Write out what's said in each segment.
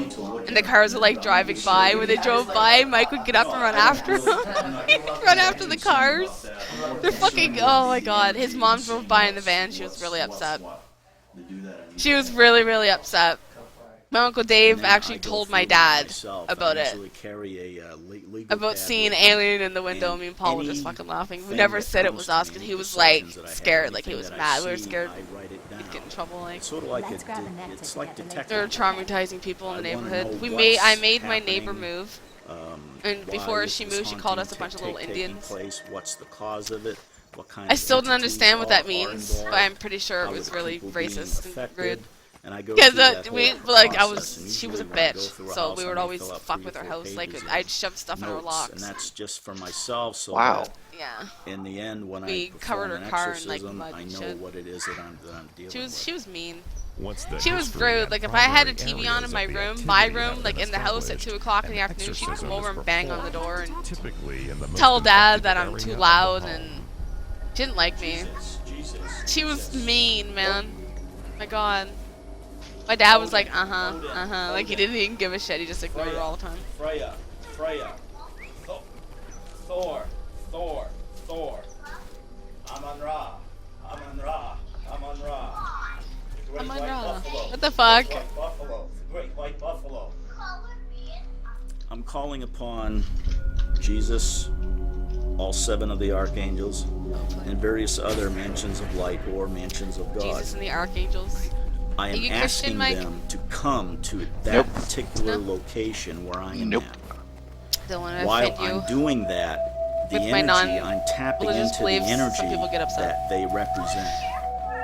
him. And the cars were like driving by. When they drove by, Mike would get up and run after them. He'd run after the cars. They're fucking, oh my god. His mom drove by in the van. She was really upset. She was really, really upset. My Uncle Dave actually told my dad about it. About seeing an alien in the window. Me and Paul were just fucking laughing. We never said it was us because he was like scared, like he was mad. We were scared he'd get in trouble. Like they're traumatizing people in the neighborhood. I made my neighbor move, and before she moved, she called us a bunch of little Indians. I still don't understand what that means, but I'm pretty sure it was really racist and rude. Because she was a bitch, so we would always fuck with her house. Like I'd shove stuff in her locks. And that's just for myself. So wow. Yeah. In the end, when we covered her car in like mud I and know shit. what it is that I'm dealing with. She was mean. She was rude. Like if I had a TV on in my room, like in the house at 2 o'clock in the afternoon, she'd come over and bang on the door and tell Dad that I'm too loud and she didn't like me. She was mean, man. My God. My dad was like, like he didn't even give a shit. He just ignored her all the time. Freya, Thor. Amun-Ra. Amun-Ra. What the fuck? Great white buffalo. I'm calling upon Jesus, all 7 of the archangels, and various other mansions of light or mansions of God. Jesus and the archangels. I am asking them to come to that particular location where I am at. Don't want to While offend you. I'm doing that, the With my energy, I'm tapping into the beliefs, energy some people get upset. that they represent.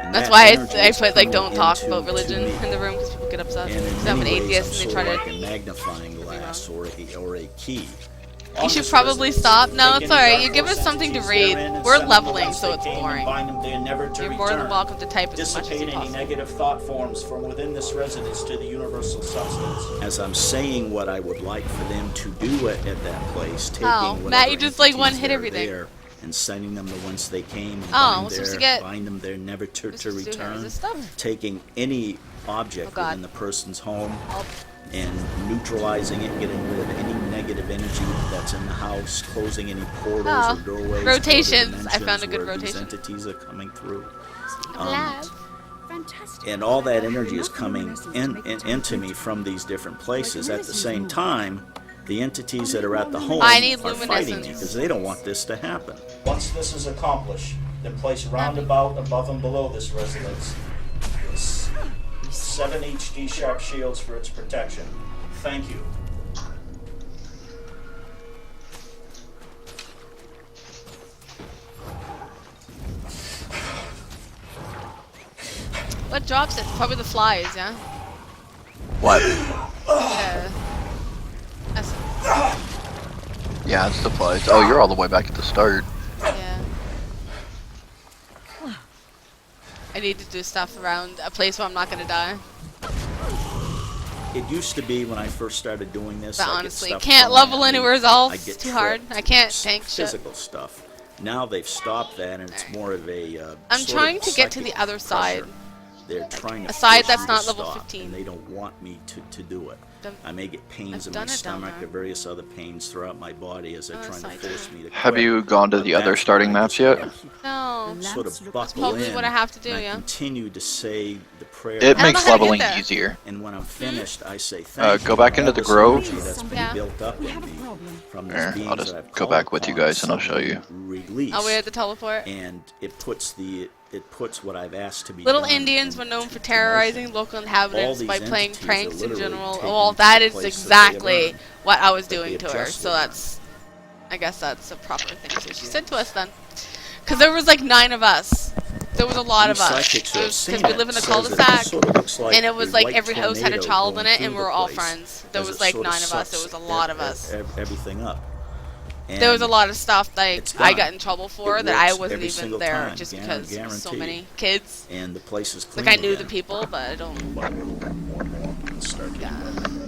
And That's that why energy I is put like coming don't talk into about religion me. in the room because people get upset. And in Because I'm an many ways, atheist I'm and they sort try of to. like a magnifying glass or a key. You should probably stop. No, it's alright. You give us something to read. We're leveling, so it's boring. You're more than welcome to type as much as you Dissipate any possibly. negative thought forms from within this residence to the universal substance. As I'm saying what I would like for them to do at that place, taking whatever Matt, you just like entities one hit that are everything. there and sending them to whence they came and bind them there never to return, taking any object within the person's home and neutralizing it, getting rid of any negative energy that's in the house, closing any portals or doorways. Rotations. I found a good rotation. These entities are coming through. Fantastic. And all that energy is coming into me from these different places. At the same time, the entities that are at the home are fighting me because they don't want this to happen. Once this is accomplished, then place roundabout above and below this residence 7 HD sharp shields for its protection. Thank you. What drops it? Probably the flies, yeah? What? Essence. Yeah, it's the flies. Oh, you're all the way back at the start. Yeah. I need to do stuff around a place where I'm not gonna die. It used to be when I first started doing this. But honestly, can't level anywhere else. It's too hard. I can't tank shit. Physical stuff. Now they've stopped that, and it's more of a. I'm trying to get to the other side. They're trying to a side force that's me not to level stop, 15. and they don't want me to do it. I may get pains in my stomach or various other pains throughout my body as they're trying to force me to quit. Have you gone to the other starting maps yet? No. Sort of That's buckle probably in, what I have to do, and I yeah. continue to say the prayer. It makes leveling easier. And when I'm finished, I say thank you. Go back into the grove. That's been built up in me from these Here, beings I'll that just I've go back called with you upon guys and I'll show you. Release. Oh, we had the teleport. And it puts what I've asked to be Little done. Indians were known for terrorizing local inhabitants by playing entities pranks are in literally general. taking Well, that the is place that they exactly learned, what I was that doing they to her. adjust So with. that's, I guess that's a proper thing. So she said to us then, because there was like 9 of us. There was a lot of us. Because we live in a cul-de-sac, and it was like every house had a child in it, and we were all friends. There was like 9 of us. There was a lot of us. Everything up. There was a lot of stuff that I got in trouble for It that I works wasn't every even single there time, just because there was so many kids. And the place is clean Like I knew again. the people, but I don't. Start Yeah.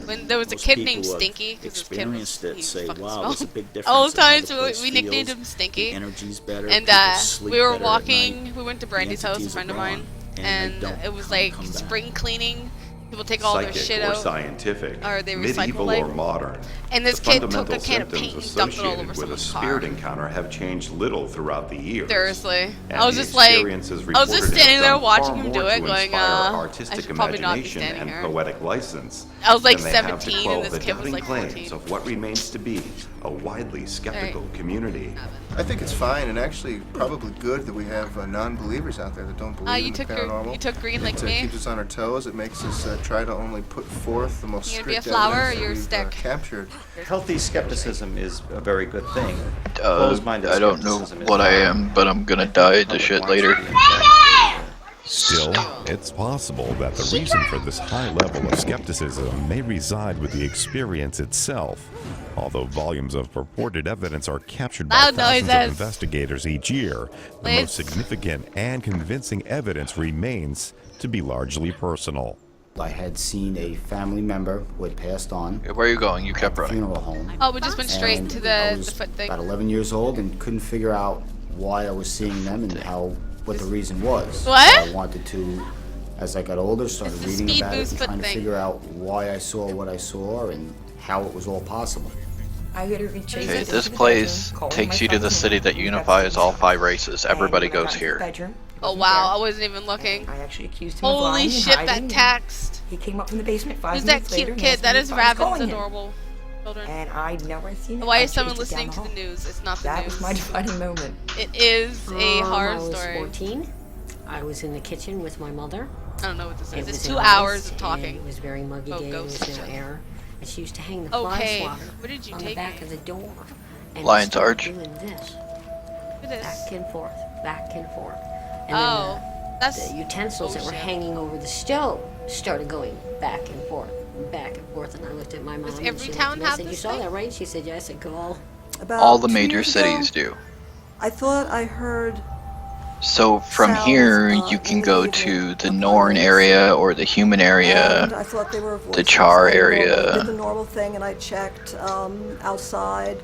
When there was a Most kid people named who have Stinky, because his kid was, experienced it he say, fucking wow, there's a smelled. big difference All the in how time, the so place we nicknamed feels, him Stinky. the energy's better, And people sleep we were better at walking. night, We went to the Brandy's house, a entities are friend of gone, mine, and and they don't it was like come back. spring cleaning. People take all their shit or out. scientific, Or they medieval recycle or modern. And this The kid took fundamental a can of paint symptoms and dumped it all associated over with a someone's spirit car. encounter have changed little throughout the years. Seriously. And I was the just like, experiences I was just reported standing have there done watching far him more do it, to going, inspire I artistic should probably not be imagination standing and here. poetic license I was like than they have to 17 quell and this the kid was doubting like claims 14. of what remains to be a widely skeptical community. I think it's fine and actually probably good that we have non-believers out there that don't believe in the paranormal. You took green like me? It keeps us on our toes. It makes us try to only put forth the most You gonna be a strict flower or evidence your that stick? we've captured. Healthy skepticism is a very good thing. Closed-minded I don't know skepticism is what I not. am, but I'm gonna die to Public shit wants later. to be in check. Still, it's possible that the reason for this high level of skepticism may reside with the experience itself. Although volumes of purported evidence are captured by Loud thousands of noises. investigators each year, the Please. most significant and convincing evidence remains to be largely personal. I had seen a family member who had passed on Where are you going? You at kept the running. funeral home. Oh, we just went straight And to I the was foot thing. about 11 years old and couldn't figure out why I was seeing them and what the reason was. What? I wanted to, as I got older, started It's the reading speed about it boost and foot trying to thing. figure out why I saw what I saw and how it was all possible. I literally chased Okay, it this into the place bedroom, called takes my you to the son's city name. that He got unifies all shot. 5 races. Everybody And when I goes got into the here. bedroom, Oh wasn't wow, I there. wasn't even looking. I actually accused him of Holy lying and shit, hiding, that and text. He came up from the basement 5 Who's that minutes later cute and kid? asked That me is if I was Raven's calling him. adorable children. And I'd never seen it. Why I is someone chased it down listening to the hall. news? It's not the That news. was my defining moment. It is a I horror was story. 14. I was in the kitchen with my mother. I don't know what this It is. was It's in 2 August, hours of and talking. It was very muggy Oh, day. There ghost was no shit. air. And she used to hang the fly Okay, swatter where did you on take the back me? of the door. And Lion's started Arch. doing this. Look at this. Back and forth, back and forth. And Oh, then that's the utensils that were bullshit. hanging over the stove started going back and forth, back and forth. And I looked at my mom. Does and every she looked town at me and have said, this "You saw thing?" that, right?" She said, "Yes." I go, "Oh." About All the 2 major years ago, cities do. I thought I heard So from sounds, here, you can go in the to evening the upon Norn the area or the human and area. I thought they were voices. Char I normally area. did the normal thing, and I checked outside.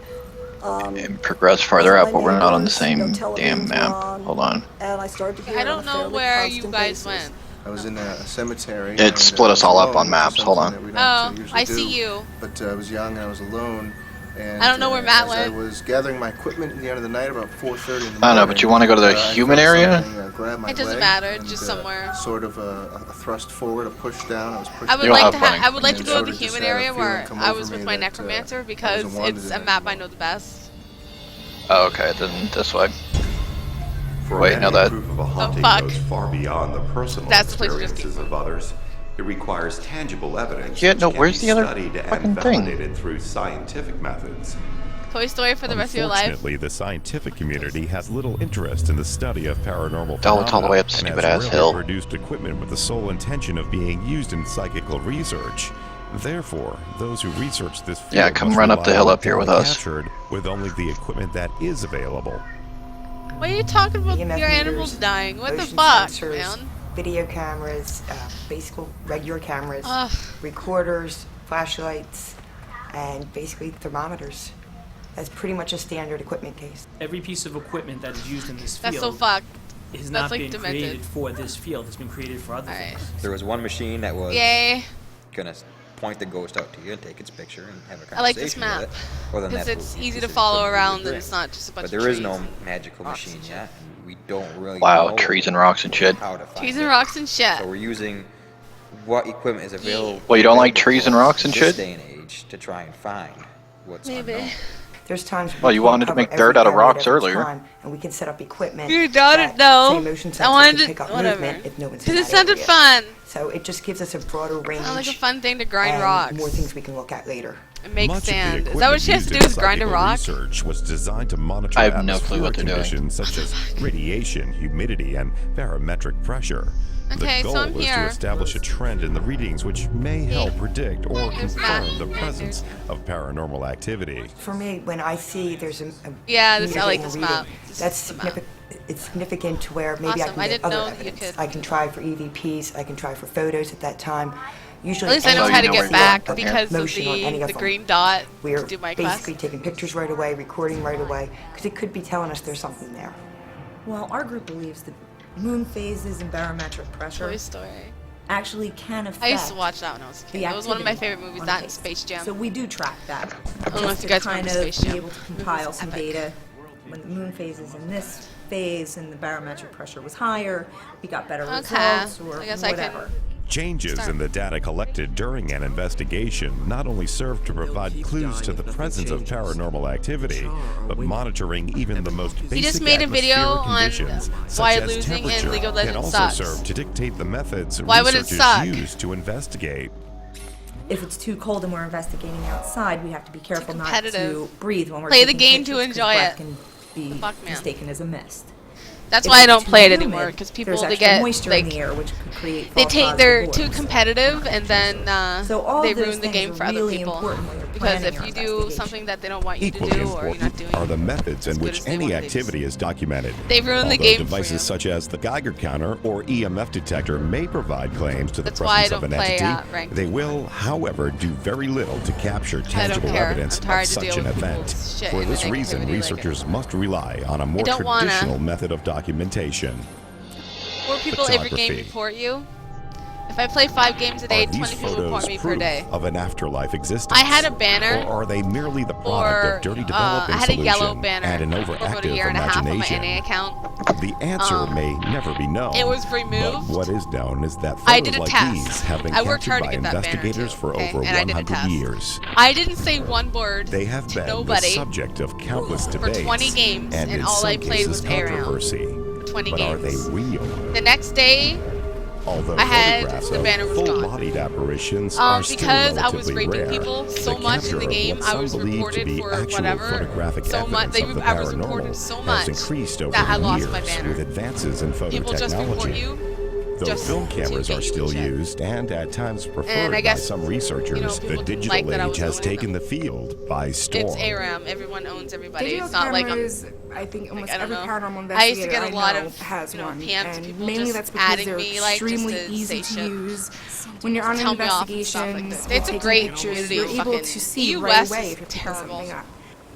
And progress farther all out, my but we're not on the neighbors, same no damn televisions map. were on, Hold on. And I started to hear I it on don't a know fairly where you constant guys basis. went. I was in a cemetery. It and, split us I was all up alone, on which is maps. Hold something on. that we don't, Oh, usually I see do. you. But I was young and I was alone. And, I don't know where Matt as went. I was gathering my equipment at the end of the night, about 4:30 in the morning. I don't know, but you wanna go to the I human felt area? something, grab my It doesn't leg matter, and, just somewhere. Sort of a thrust forward, a push down. I was pushed I would You don't like have to fun. I would like to And go to sort the of just human had a area feeling where come I over was with me my that, necromancer I because wasn't wanted it's in a it map I anymore. know the best. Oh, okay, then this way. For Wait, any now that- proof of a haunting fuck. goes far beyond the personal That's the place we just experiences of others. It requires tangible evidence Yeah, which no, can where's be the other studied fucking and thing? validated through scientific methods. Toy Story for the rest of your life. Unfortunately, the scientific community has little interest in the study of paranormal Don't all the way up phenomena and stupid has ass rarely hill. produced equipment with the sole intention of being used in psychical research. Therefore, those who research this field Yeah, come must run up the rely hill on up here with data us. captured with only the equipment that is available. Why are you talking about EMF your meters, animals dying? What the motion fuck, sensors, man? Video cameras, basic regular cameras, Ugh. recorders, flashlights, and basically thermometers. That's pretty much a standard equipment case. Every piece of equipment that is used in this That's so field fucked. has That's not like been demented. created for this field. It's been created for other Alright. things. There was one machine that was Yay. gonna point the ghost out to you and take its picture and have a conversation I like this map. with it. Well, then Because that's it's what easy to pieces follow equipment we around would and bring. it's not just a bunch But of there is trees no and magical rocks and machine shit. yet. And we don't really Wow, know trees and rocks and shit. how to find Trees it. and rocks and shit. So we're using what equipment is available. Well, you don't like available trees to and us rocks and this shit? day and age to try and find what's Maybe. unknown. There's times Well, you we can't wanted to cover make every dirt out of area rocks every earlier. time, and we can set up equipment. You don't that, know. say, motion I sensors wanted can to, pick up whatever. movement if no one's in Because it that sounded area. fun. So it just gives us a broader range. Sounded like a fun thing to grind and rocks. more things we can look at later. And make Much sand. Of Is that what she has to do? Is grind a rock? Research was designed to monitor I have no clue what they're atmospheric doing. conditions such as radiation, humidity, and barometric pressure. Okay, the so goal I'm is here. to establish a trend in the readings which may help predict or There's Matt. confirm the Yeah, presence of paranormal activity. For me, when I see there's a Yeah, meter I like getting this a map. reading, This that's is the map. significant. It's significant to where maybe Awesome. I I can get didn't other know that you evidence. could- I can try for EVPs. I can try for photos at that time. Usually, At least I know So how you to know get where back you are. because of motion on any the of them. green dot We're to do my basically quest. taking pictures right away, recording right away, because it could be telling us there's something there. Well, our group believes that moon phases and barometric pressure Toy Story. actually can affect. I used to watch that when I was a kid. It was one of my favorite movies, that and Space Jam. So we do track that. I don't know if you guys remember Space Jam. Be able to compile some data. When the moon phase is in this phase and the barometric pressure was higher, we got better results or I guess whatever. Changes in the data collected during an investigation not only serve to provide clues to the presence of paranormal activity, but monitoring even the most basic He just made a video on why losing in League of Legends can also sucks. serve to dictate the methods Why would it researchers suck? use to investigate. If it's too cold and we're investigating outside, we have to be careful not to breathe when we're Play the taking game pictures, to 'cause enjoy breath it. can be mistaken as a mist. That's If why I it's don't too play it humid, anymore, because people there's they extra get moisture like in the air, which could create they false take positive they're rewards. too competitive, and then So all they of those ruin the things game are for other really people. important when you're Because planning if your you do investigation. something that they don't want you to Equally do, or you're not important doing are the methods in as good which as they any want, activity is documented. They ruin the Although game for devices you. such as the Geiger counter or EMF detector may provide claims to the That's why I presence of don't an play, entity, ranked. they will, however, do very little to capture tangible care. evidence I'm tired of to such deal an with event. people's shit For and this reason, negativity like researchers must rely on a more don't wanna. traditional method of documentation. More people every game Photography. report you. If I play 5 games a day, Are these 20 people report photos me per proof day. of an afterlife existence? I had a banner, Or are they merely the product or of dirty I developing had a yellow solution banner and an for about a overactive year and a half on my imagination? NA account. The answer may never be known. It was But removed. what is known is that I photos did a like test. these have been I worked captured hard to by get that banner, investigators too, for okay? over And I did a 100 test. years. I didn't say one word They have to been the nobody subject of countless for debates 20 games, and in all some I played cases was ARAM. controversy. 20 But games. are they real? The next day, Although I had photographs the of banner was gone. full-bodied apparitions are still because I was relatively raping rare, people so the much in the capture of game, what I some was believe to reported be for actual whatever. photographic So much, evidence of the I was reported paranormal so much has increased over that I the lost years my banner. with advances in photo People just report technology. you. Though just film to cameras get are you still to check. used and at times preferred I by guess, some researchers, the people didn't digital like that I age was has owning taken the field by storm. It's ARAM. Everyone owns everybody. Digital It's not like I'm. cameras, I think almost I don't every know. paranormal I used to investigator get a lot of has one, PMs, and people mainly just that's because adding they're me, like, just extremely to easy say to shit. use. When you're on an Tell me off and stuff like investigation, that. It's a taking great pictures, community. you're able Fucking to see US right away is if you're picking terrible. something up.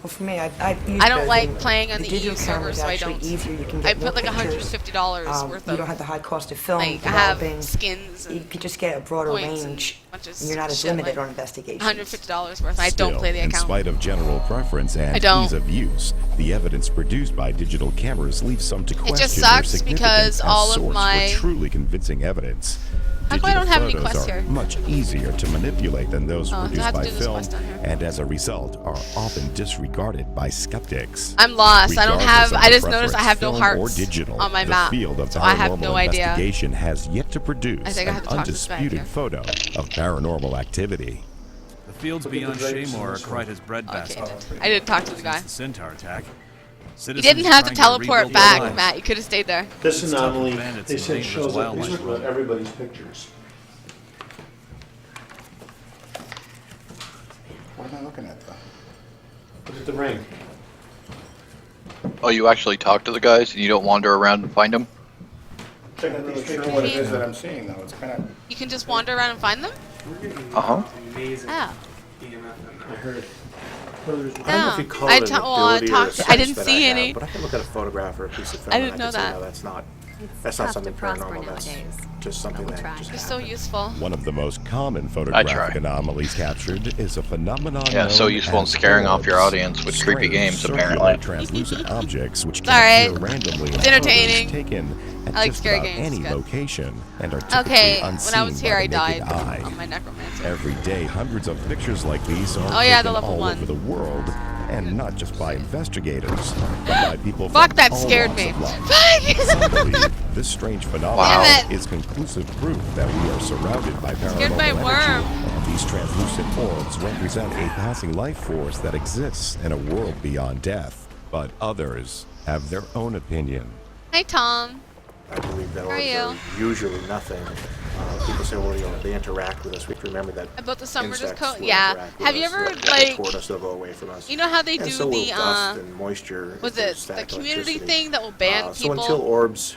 Well, for me, I don't like playing on the EU digital server, camera's so I actually don't. easier. You can I get more put like pictures. $150 worth of. You don't have the high cost of film. Like, I have developing. skins and You could just get a broader points and range. bunch of And you're not as shit, limited like on investigations. $150 worth. I don't play the In account. spite of general preference I and don't. ease of use, the evidence produced by digital cameras leaves some to question just their sucks significance because as all of source my- for truly convincing evidence. How come I don't have any Digital quests photos are here? much easier to manipulate than those Oh, do I produced have to by do this film, quest on here? and as a result are often disregarded by skeptics. I'm lost. I don't Regardless have. of I the just noticed I have no preference, film hearts or digital, on my the map, field of so I have paranormal no idea. investigation has yet to produce I think I an have to talk to this guy undisputed here. photo of paranormal activity. The fields beyond Shaymore are Kryta's breadbasket. I didn't talk to the guy. Since the Centaur attack. You didn't have to teleport back, Matt. You could have stayed there. This anomaly, bandits they and said, dangerous shows up. These wildlife. are everybody's pictures. What am I looking at, though? Look at the ring. Oh, you actually talk to the guys and you don't wander around and find them? Check out I'm not these really sure pictures. what it is that I'm seeing, though. It's kind of... You can just wander around and find them? Uh-huh. Amazing. Oh. I heard. I don't know if you call I it an ability or a sense I didn't that see I have, any. but I can look at a photograph or a piece of film I and didn't know can say, that. no, that's tough not something to prosper paranormal. That's nowadays. just something that just It's so useful. One of the most common try. photographic anomalies captured is a phenomenon Yeah, so known useful in as scaring off your orbs. audience with creepy Strange, games, circular, apparently. translucent objects which It's can appear alright. randomly in It's entertaining. photos taken at I like just scary about games, any it's good. location and are typically Okay, unseen when I was here, by I the naked died eye. on my necromancer. Every day, hundreds of pictures like these are Oh, yeah, the taken level all 1. over the world, and not just by investigators, but by people Fuck, from that all scared walks me. of life. Fuck! Some believe this strange phenomenon Damn it. is conclusive proof that we are surrounded by Scared paranormal by a energy, worm. and these translucent orbs represent a passing life force that exists in a world beyond death. But others have their own opinion. Hey, Tom. I believe that How are orbs you? are usually nothing. People say, well, they interact with us. We have to remember that About the summer insects coat? will Yeah. interact with Have you us. ever, They'll go like, toward us, they'll go away from us. you know how they And do so will the, dust and moisture. was if there's it the static community electricity. thing that will ban So people? until orbs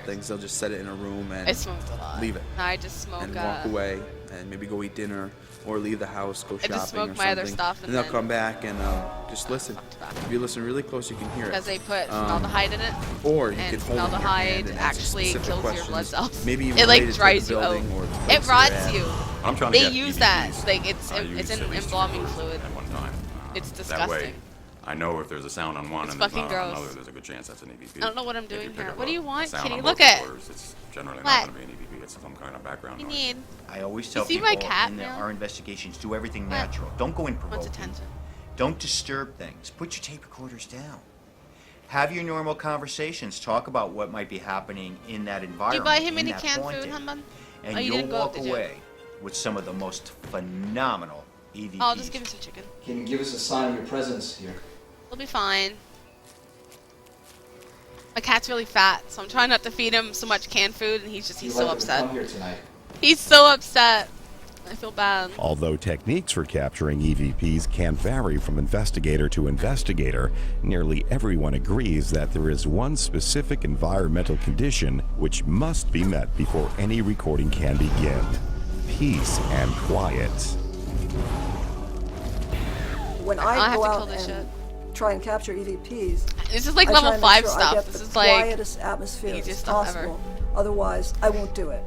things, they'll just set it in a room and I smoked a lot. leave it. No, I just smoke and walk walk away and maybe go eat dinner or leave the house, go shopping just smoke or my other something. stuff And they'll come back and just listen. If you listen really close, you can hear it. Because they put formaldehyde in it. Or you and could hold it in your hand formaldehyde and answer actually specific kills your questions, blood cells. maybe even It like related to dries the you out. building or the place It you're rots at. you. I'm trying to They get use EVPs. that. Like it's I an use at least 2 embalming orders fluid. at one time. It's That way, disgusting. I know if there's a sound on one It's and there's fucking not on gross. another, there's a good chance that's an EVP. I don't know what I'm If you doing pick here. up What do you a want, sound kitty? on Look both at. orders, it's generally What? not going to be an EVP. It's some kind of background You noise. need. I always You tell see people my cat, in man? our investigations, do everything What? natural. Don't go in Wants provoking. attention. Don't disturb things. Put your tape recorders down. Have your normal conversations. Talk about what might be happening in that Did you environment. buy him in any that canned food, haunting. Humban? And Oh, you you'll didn't go, walk did you? away with some of the most phenomenal EVPs. Oh, just give me some chicken. Can you give us a sign of your presence here? It'll be fine. My cat's really fat, so I'm trying not to feed him so much canned food, and he's so You'd like to upset. come here tonight. He's so upset. I feel bad. Although techniques for capturing EVPs can vary from investigator to investigator, nearly everyone agrees that there is one specific environmental condition which must be met before any recording can begin: peace and quiet. When I'll I have go to out kill this and try and capture EVPs, This is like I level try and 5 make sure I stuff. get This the is like quietest atmosphere easiest as stuff ever. possible. Otherwise, I won't do it.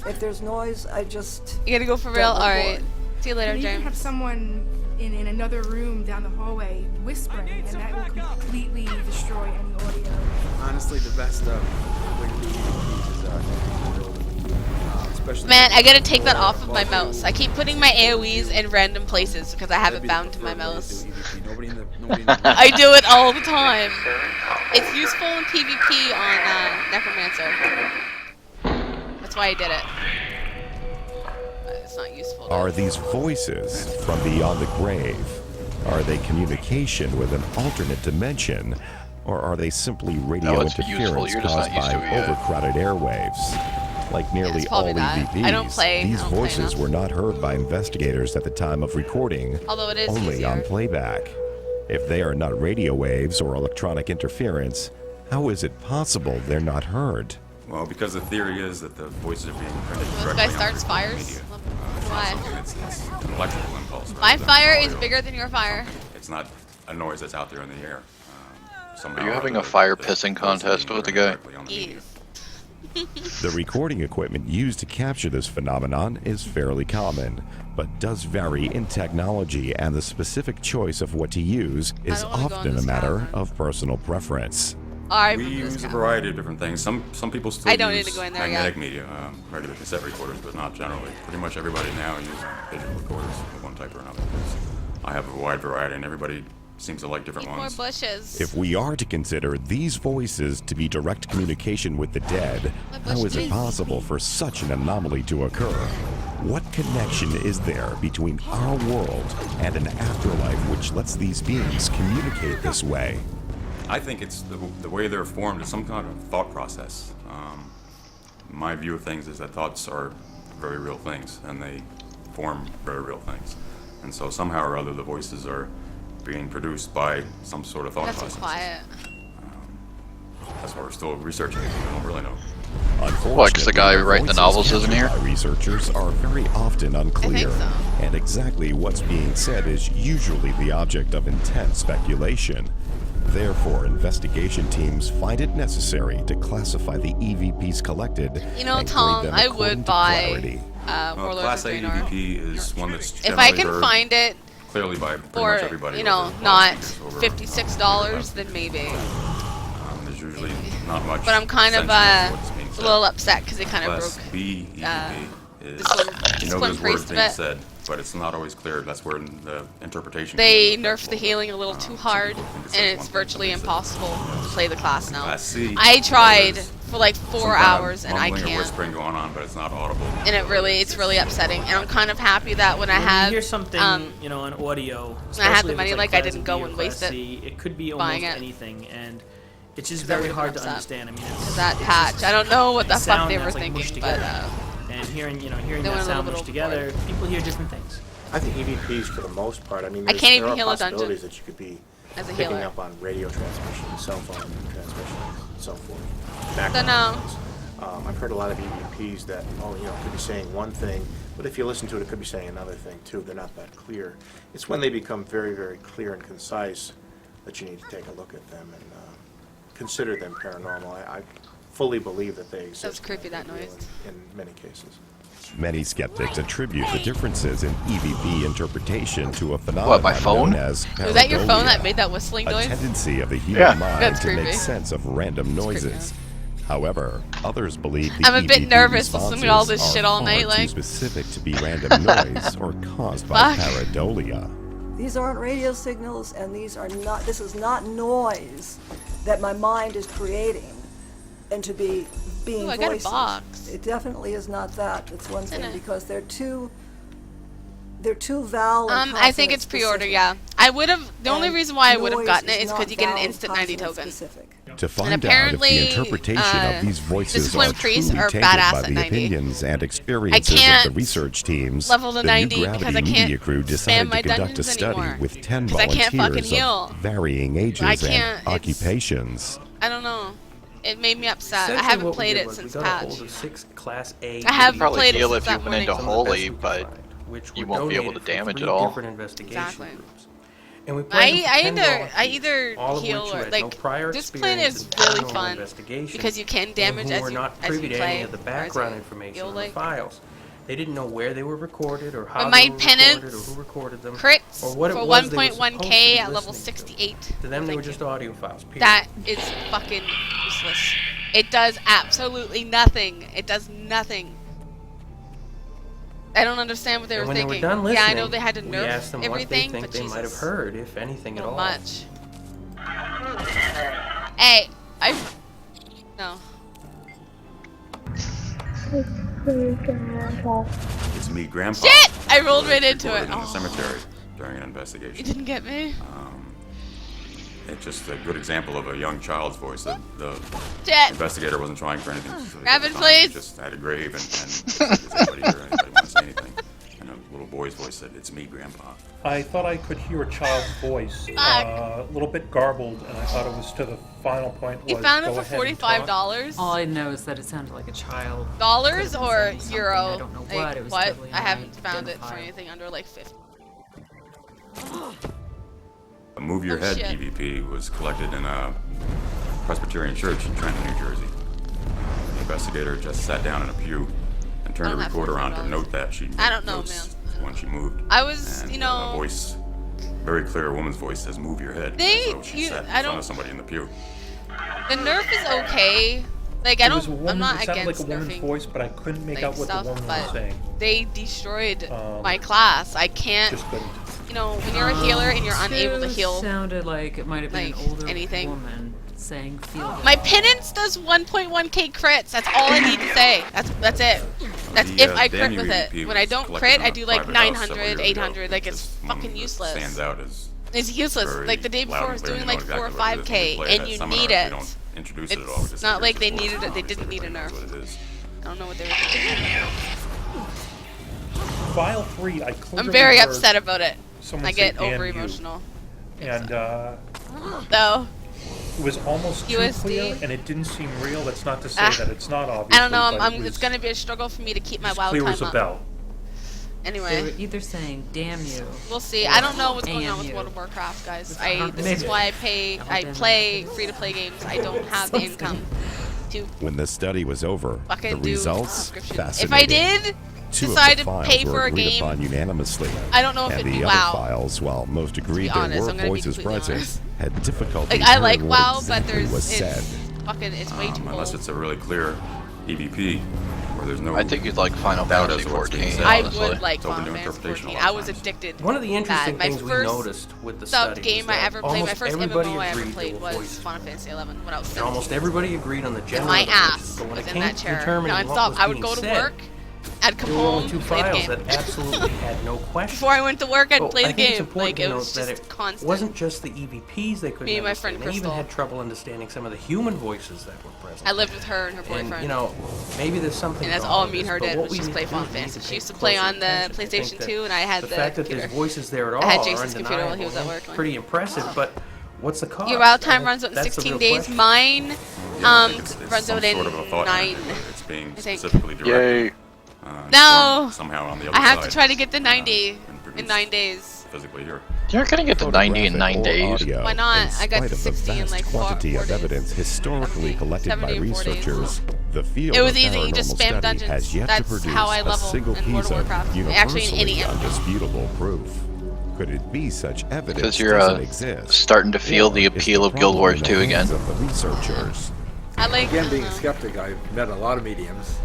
If there's noise, I just. You gotta go for don't real? record. Alright. See you later, You can James. have someone in another room down the hallway whispering, and that will completely destroy any audio. Honestly, the best way to do EVPs is especially. Man, I gotta take that off of my mouse. I keep putting my AoEs in random places because I have it bound to my mouse. I do it all the time. It's useful in PvP on Necromancer. That's why I did it. But it's not useful. Are these voices from beyond the grave? Are they communication with an alternate dimension? Or are they simply radio No, it's useful. interference You're just caused not used by to it yet. overcrowded airwaves? Like nearly it's all probably that. EVPs, I don't play these voices enough. were not heard by investigators at the time of recording, Although it is only easier. on playback. If they are not radio waves or electronic interference, how is it possible they're not heard? Well, because the theory is that the voices are being printed This directly guy starts onto fires. media. Why? It's an electrical impulse. My rather than fire is audio. bigger than your fire. It's not a noise that's out there in the air. Somehow Are you or having a other, fire the pissing voices contest being with the printed guy? directly on the media. The recording equipment used to capture this phenomenon is fairly common, but does vary in technology, and the specific choice of what to use is often a matter of personal preference. We use a variety of different things. Some people still I don't need use to go in there magnetic yet. media, regular cassette recorders, but not generally. Pretty much everybody now uses digital recorders of one type or another. I have a wide variety, and everybody seems to like different More ones. bushes. If we are to consider these voices to be direct communication with the dead, how is it possible for such an anomaly to occur? What connection is there between our world and an afterlife which lets these beings communicate this way? I think it's the way they're formed is some kind of thought process. My view of things is that thoughts are very real things, and they form very real things. And so somehow or other, the voices are being produced by some sort of thought That's so process. quiet. That's why we're still researching it. We don't really know. What, 'cause the guy writing the novels isn't here? Researchers are very often unclear, and exactly what's being said is usually the object of intense speculation. Therefore, investigation teams find it necessary to classify the EVPs collected. You know, and grade Tom, them I according would to buy clarity. Warlords Class of A Draenor. EVP is one that's If generally I can heard find it clearly by pretty for, much everybody. you know, over not over $56, then maybe. There's usually not much. But I'm kind of sense in what's being a said. little upset because it kind of Class broke. B EVP is, you know Discipline there's words Priest being bit. said, but it's not always clear. That's where the interpretation They comes in. nerfed the healing a little too hard, and it's virtually impossible to play the class now. Class C, I tried there's for like some 4 kind of hours, and I mumbling or can't. whispering going on, but it's not audible. And it's really upsetting. And I'm kind of happy that when I When you have, hear something, you know, on audio, when I had especially the if money, it's like like I didn't Class go B or and waste Class it C, it could be buying almost it. anything, and it's just Because I very would've hard been to upset. understand. I mean, that it's patch. just I don't know what the a fuck sound they were that's, like, thinking, mushed but together. And hearing they that went a little sound bit mushed together, people hear different things. I think EVPs, for the most part, I mean, I there's, can't there even are heal a dungeon possibilities that you could be as a picking healer. up on radio transmission, cell phone transmission, and so forth. Don't know. I've heard a lot of EVPs that, could be saying one thing, but if you listen to it, it could be saying another thing too. They're not that clear. It's when they become very, very clear and concise that you need to take a look at them and consider them paranormal. I fully believe that they exist. That was creepy, that noise. In many cases. Many skeptics attribute the differences in EVP interpretation to a phenomenon known as pareidolia. Was that your phone that made that whistling noise? A tendency of the human mind That's to creepy. make sense of random noises. However, others believe the I'm a bit EVP nervous listening to all this responses shit are all night, far too like. specific to be random noise or caused by pareidolia. These aren't radio signals, and these are not. This is not noise that my mind is creating into being Ooh, I voices. got a box. It definitely is not that. That's one thing because they're too vowel. And I think it's pre-order. Yeah, I would have. The only reason why I would have noise gotten it is is because not you get an vowel instant 90 consonant token. specific. To find And out if apparently, the interpretation of these voices discipline are priests truly are tainted badass by at the 90. opinions and experiences of can't the research teams, level to the 90 New because Gravity I can't Media Crew spam decided my to conduct a dungeons study anymore. with 10 'Cause I can't fucking volunteers heal. of varying ages I and can't, it's- occupations. I don't know. It made me upset. I Essentially haven't what we played did it was since we got a patch. hold of 6 Class A I have Probably played it heal since if you that went into morning. holy, but which you were won't be able to donated from damage 3 it all. different investigation Exactly. groups. And we played I either heal or like this plan is really fun because you can damage as were you not as privy you to play. any of the background information on the files. They didn't know where they were recorded or how But they my were recorded or penance who recorded them crits or what it for was they were 1.1k supposed to be at level listening 68. to them, they were just audio files. Period. That is fucking useless. It does absolutely nothing. It does nothing. I don't understand what they were when thinking. They were done listening, yeah, I know they had to we nerf asked them everything, what they but think they might have Jesus. heard, if anything at all. Not much. Hey, no. It's me, Grandpa. Shit! I rolled right into it. In the cemetery during an investigation. You didn't get me? It's just a good example of a young child's voice. The Shit. investigator wasn't trying for anything. Rabbit, please. Just had a grave and does anybody hear anybody want to say anything? And a little boy's voice said, "It's me, Grandpa." I thought I could hear a child's voice, a little bit garbled, and I thought it was to the final point. You found it for $45? All I know is that it sounded like a child. Dollars or euro? I don't know what. Like, It was what? totally I haven't found it for unidentifiable. anything under like 50. A Move Your Head shit. EVP was collected in a Presbyterian church in Trenton, New Jersey. The investigator just sat down in a pew and turned a recorder on to note that she I don't know, notes when she moved. I was, And, you know. a voice, very clear woman's voice says, "Move your head." They- so she you- sat in I front don't- of somebody in the pew. The nerf is okay. Like, I It was a don't, woman, I'm not it sounded against like a woman's nerfing voice, but I couldn't make like, out what stuff, the woman but was saying. they destroyed my class. I can't, Just couldn't. you know, when you're a healer and you're unable to heal, Sounded like it might have been like, an older anything. woman saying "feel." My penance does 1.1k crits. That's all I need to say. That's it. That's The, if I crit Daniel with it. EVP When I was don't collected crit, in I a do like private house 900, several years 800. ago. Like, it's Just fucking one useless. that stands out as It's useless. very Like, the day loud before I and was clear. doing You like know 4 or exactly what it is when 5k, you play it and at you seminars. need We it. don't introduce it at all. We It's just not say, like they "Here's needed what's it. They on." didn't need a Everybody knows nerf. what it is. I don't know what they were thinking. File 3, I clearly I'm very heard upset about it. someone I say, get "Damn over you." emotional. And Though. it was almost too USD. clear, and it didn't seem real. That's not to say Ah. that it's not obvious. I don't know. It's gonna be a struggle for me to keep my WoW clear time as a up. bell. They were Anyway, either saying "damn you." we'll see. I don't know what's going on "Damn with you." World of Warcraft, guys. This This is why I play free-to-play games. I don't have the income to When the study was over, the fucking do results subscription. fascinating. If I did Two decide of the to files pay were for a agreed game, upon unanimously, I don't know if and it'd the be other WoW. files, while most agreed there honest, were I'm gonna be voices completely present, honest. had difficulty Like, I like hearing what WoW, but exactly there's was said. fucking it's way too Unless old. it's a really clear EVP where there's no. I think you'd like Final doubt Fantasy as to what's being 14, said. I honestly. would like It's open Final to Fantasy interpretation a 14. lot I of was times. addicted. One of the interesting My things we first noticed with the sub study game was I that ever played, my almost first everybody MMO I ever agreed played to a was voice. Final Fantasy 11 when I was And 17. almost everybody agreed on the general. My voices, ass but when was it in came that to chair determining what nonstop. was I would being go to said, work, I'd come there were home, only two play the files game. that absolutely had no question. Before I went to work, I'd play the I think it's game. important Like, to it note was that just it constant. wasn't just the EVPs they couldn't Me and my friend understand. They even Crystal. had trouble understanding some of the human voices that were present. I lived with her and her boyfriend. And, you know, maybe there's something And that's wrong all with me and this, her but did what was we just need play to do Final is we need Fantasy. to She pay used to play closer on the attention. I think PlayStation that 2, and I had the fact that computer. there's voices there at all I had Jason's are computer while he was at undeniable work. and pretty impressive, but what's the cost? Your WoW time runs out in That's the 16 real days. question. Mine I think it's runs some out in sort of a thought 9. whether it's being I think. specifically directed. No. Somehow on the other I have side, to try to get the 90 in 9 days. physically here. You're not gonna get to 90 in 9 days. Why not? I got to 60 in like 4 quantity days. of evidence historically collected by 70 in 4 days. researchers, the field It was of easy, you just paranormal spam study dungeons. has yet That's to produce how I a level single in World piece of of Warcraft. Actually, in universally any MMO. undisputable proof. Could it be such evidence Because you're doesn't exist? starting to feel the Or is appeal the of Guild Wars problem 2 in the hands again. of the researchers? I like. Again, being a skeptic, I've met a lot of mediums.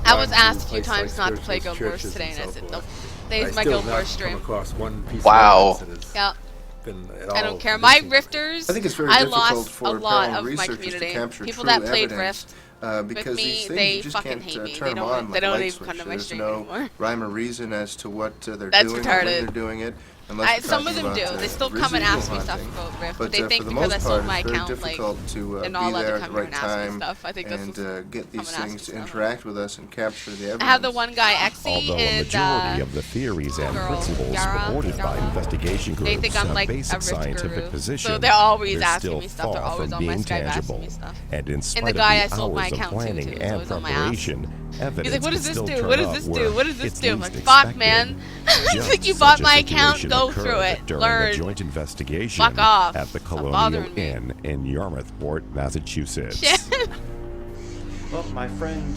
I was asked a few times not to play Guild Wars today, and I said nope. Today's my Guild Wars stream. Across one piece Wow. Of evidence that Yeah. has been at I all don't care. My convincing. rifters, I think it's very I difficult lost for a lot paranormal of my researchers community. to capture People true that played evidence, Rift because with me, these things they you just fucking can't hate me. turn They them don't. on They like a don't light even switch. come to my There's stream no anymore. rhyme or reason as to what they're That's doing or retarded. when they're doing it. Unless we're Some of talking them do. about, They still come and residual ask me stuff haunting. about Rift, But but they for think the because most I part, sold my it's very account, like, difficult to they're be not allowed there to at come the here right and ask me time stuff. I think that's and what's get these and ask me things to stuff. interact with us and capture the evidence. I have the one guy, Exy, Although a and majority of the theories and girl, principles Yara, supported by investigation they groups think I'm have like a basic Rift scientific guru. position, So they're always they're asking still me stuff. They're far always from on my being Skype asking tangible. me stuff. And in spite the of guy the I sold my hours of account to, planning too, so and he's on my ass. preparation, evidence He's like, what does can this still do? turn What does up this where do? What does this it's do? I'm least like, fuck, expected. man. It's Just like you such bought a my account, situation go occurred through it, during learn. a joint investigation Fuck off. at the Stop Colonial bothering me. Inn in Yarmouthport, Massachusetts. Well, my friend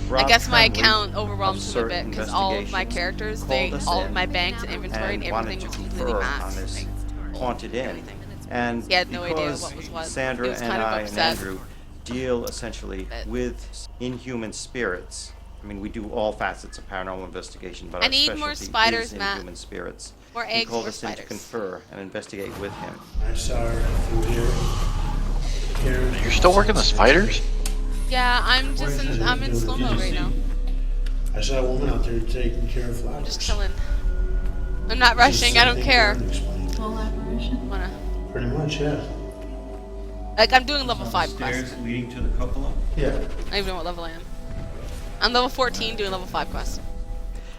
I Rob guess my Tremblay account of overwhelms me a bit Cert because all of my Investigations characters, called us all in of my banks and inventory and wanted everything to was completely confer masked. on this Like, haunted inn. And he had no idea because what was what. Sandra He was and kind of I and upset. Andrew deal essentially with inhuman spirits. I mean, we do all facets of paranormal investigation, but I our need more specialty spiders, is Matt. inhuman spirits. More He eggs, called more us in to spiders. confer and investigate with him. I saw her through here. You're still working the spiders? Yeah, I'm just I'm in slow mo right now. I saw a woman out there taking care of flowers. I'm just chilling. I'm not rushing. I don't care. Wanna? Pretty much, yeah. Like I'm doing level 5 quests. Stairs leading to the cupola? Yeah. I don't even know what level I am. I'm level 14 doing level 5 quests.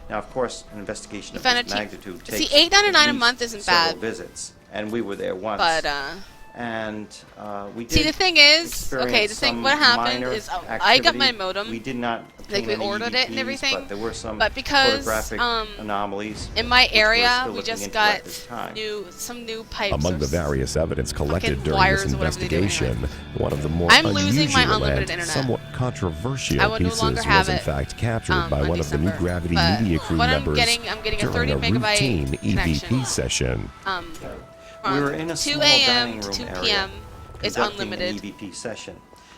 Now, of course, an investigation of Found a this te- magnitude See, takes $8.99 a at month least isn't several bad. visits, and we were there once. But and we did see, the thing is, okay, the experience thing, some what happened minor is I got my activity. modem. We did not Like we obtain any ordered it and EVPs, everything. but there were some But because photographic anomalies in my which we're area still we looking just into got at this time. some new pipes. Among or the various evidence collected fucking during wires this or whatever they do anyway. investigation, one of the more I'm losing my unusual unlimited and internet. somewhat controversial I will no pieces longer was have in it, fact captured by on one of the new December. Gravity But Media crew what I'm members getting a during 30 a megabyte routine connection. EVP session. We were in a 2 small a.m. dining to room 2 area p.m. It's conducting unlimited. An EVP session.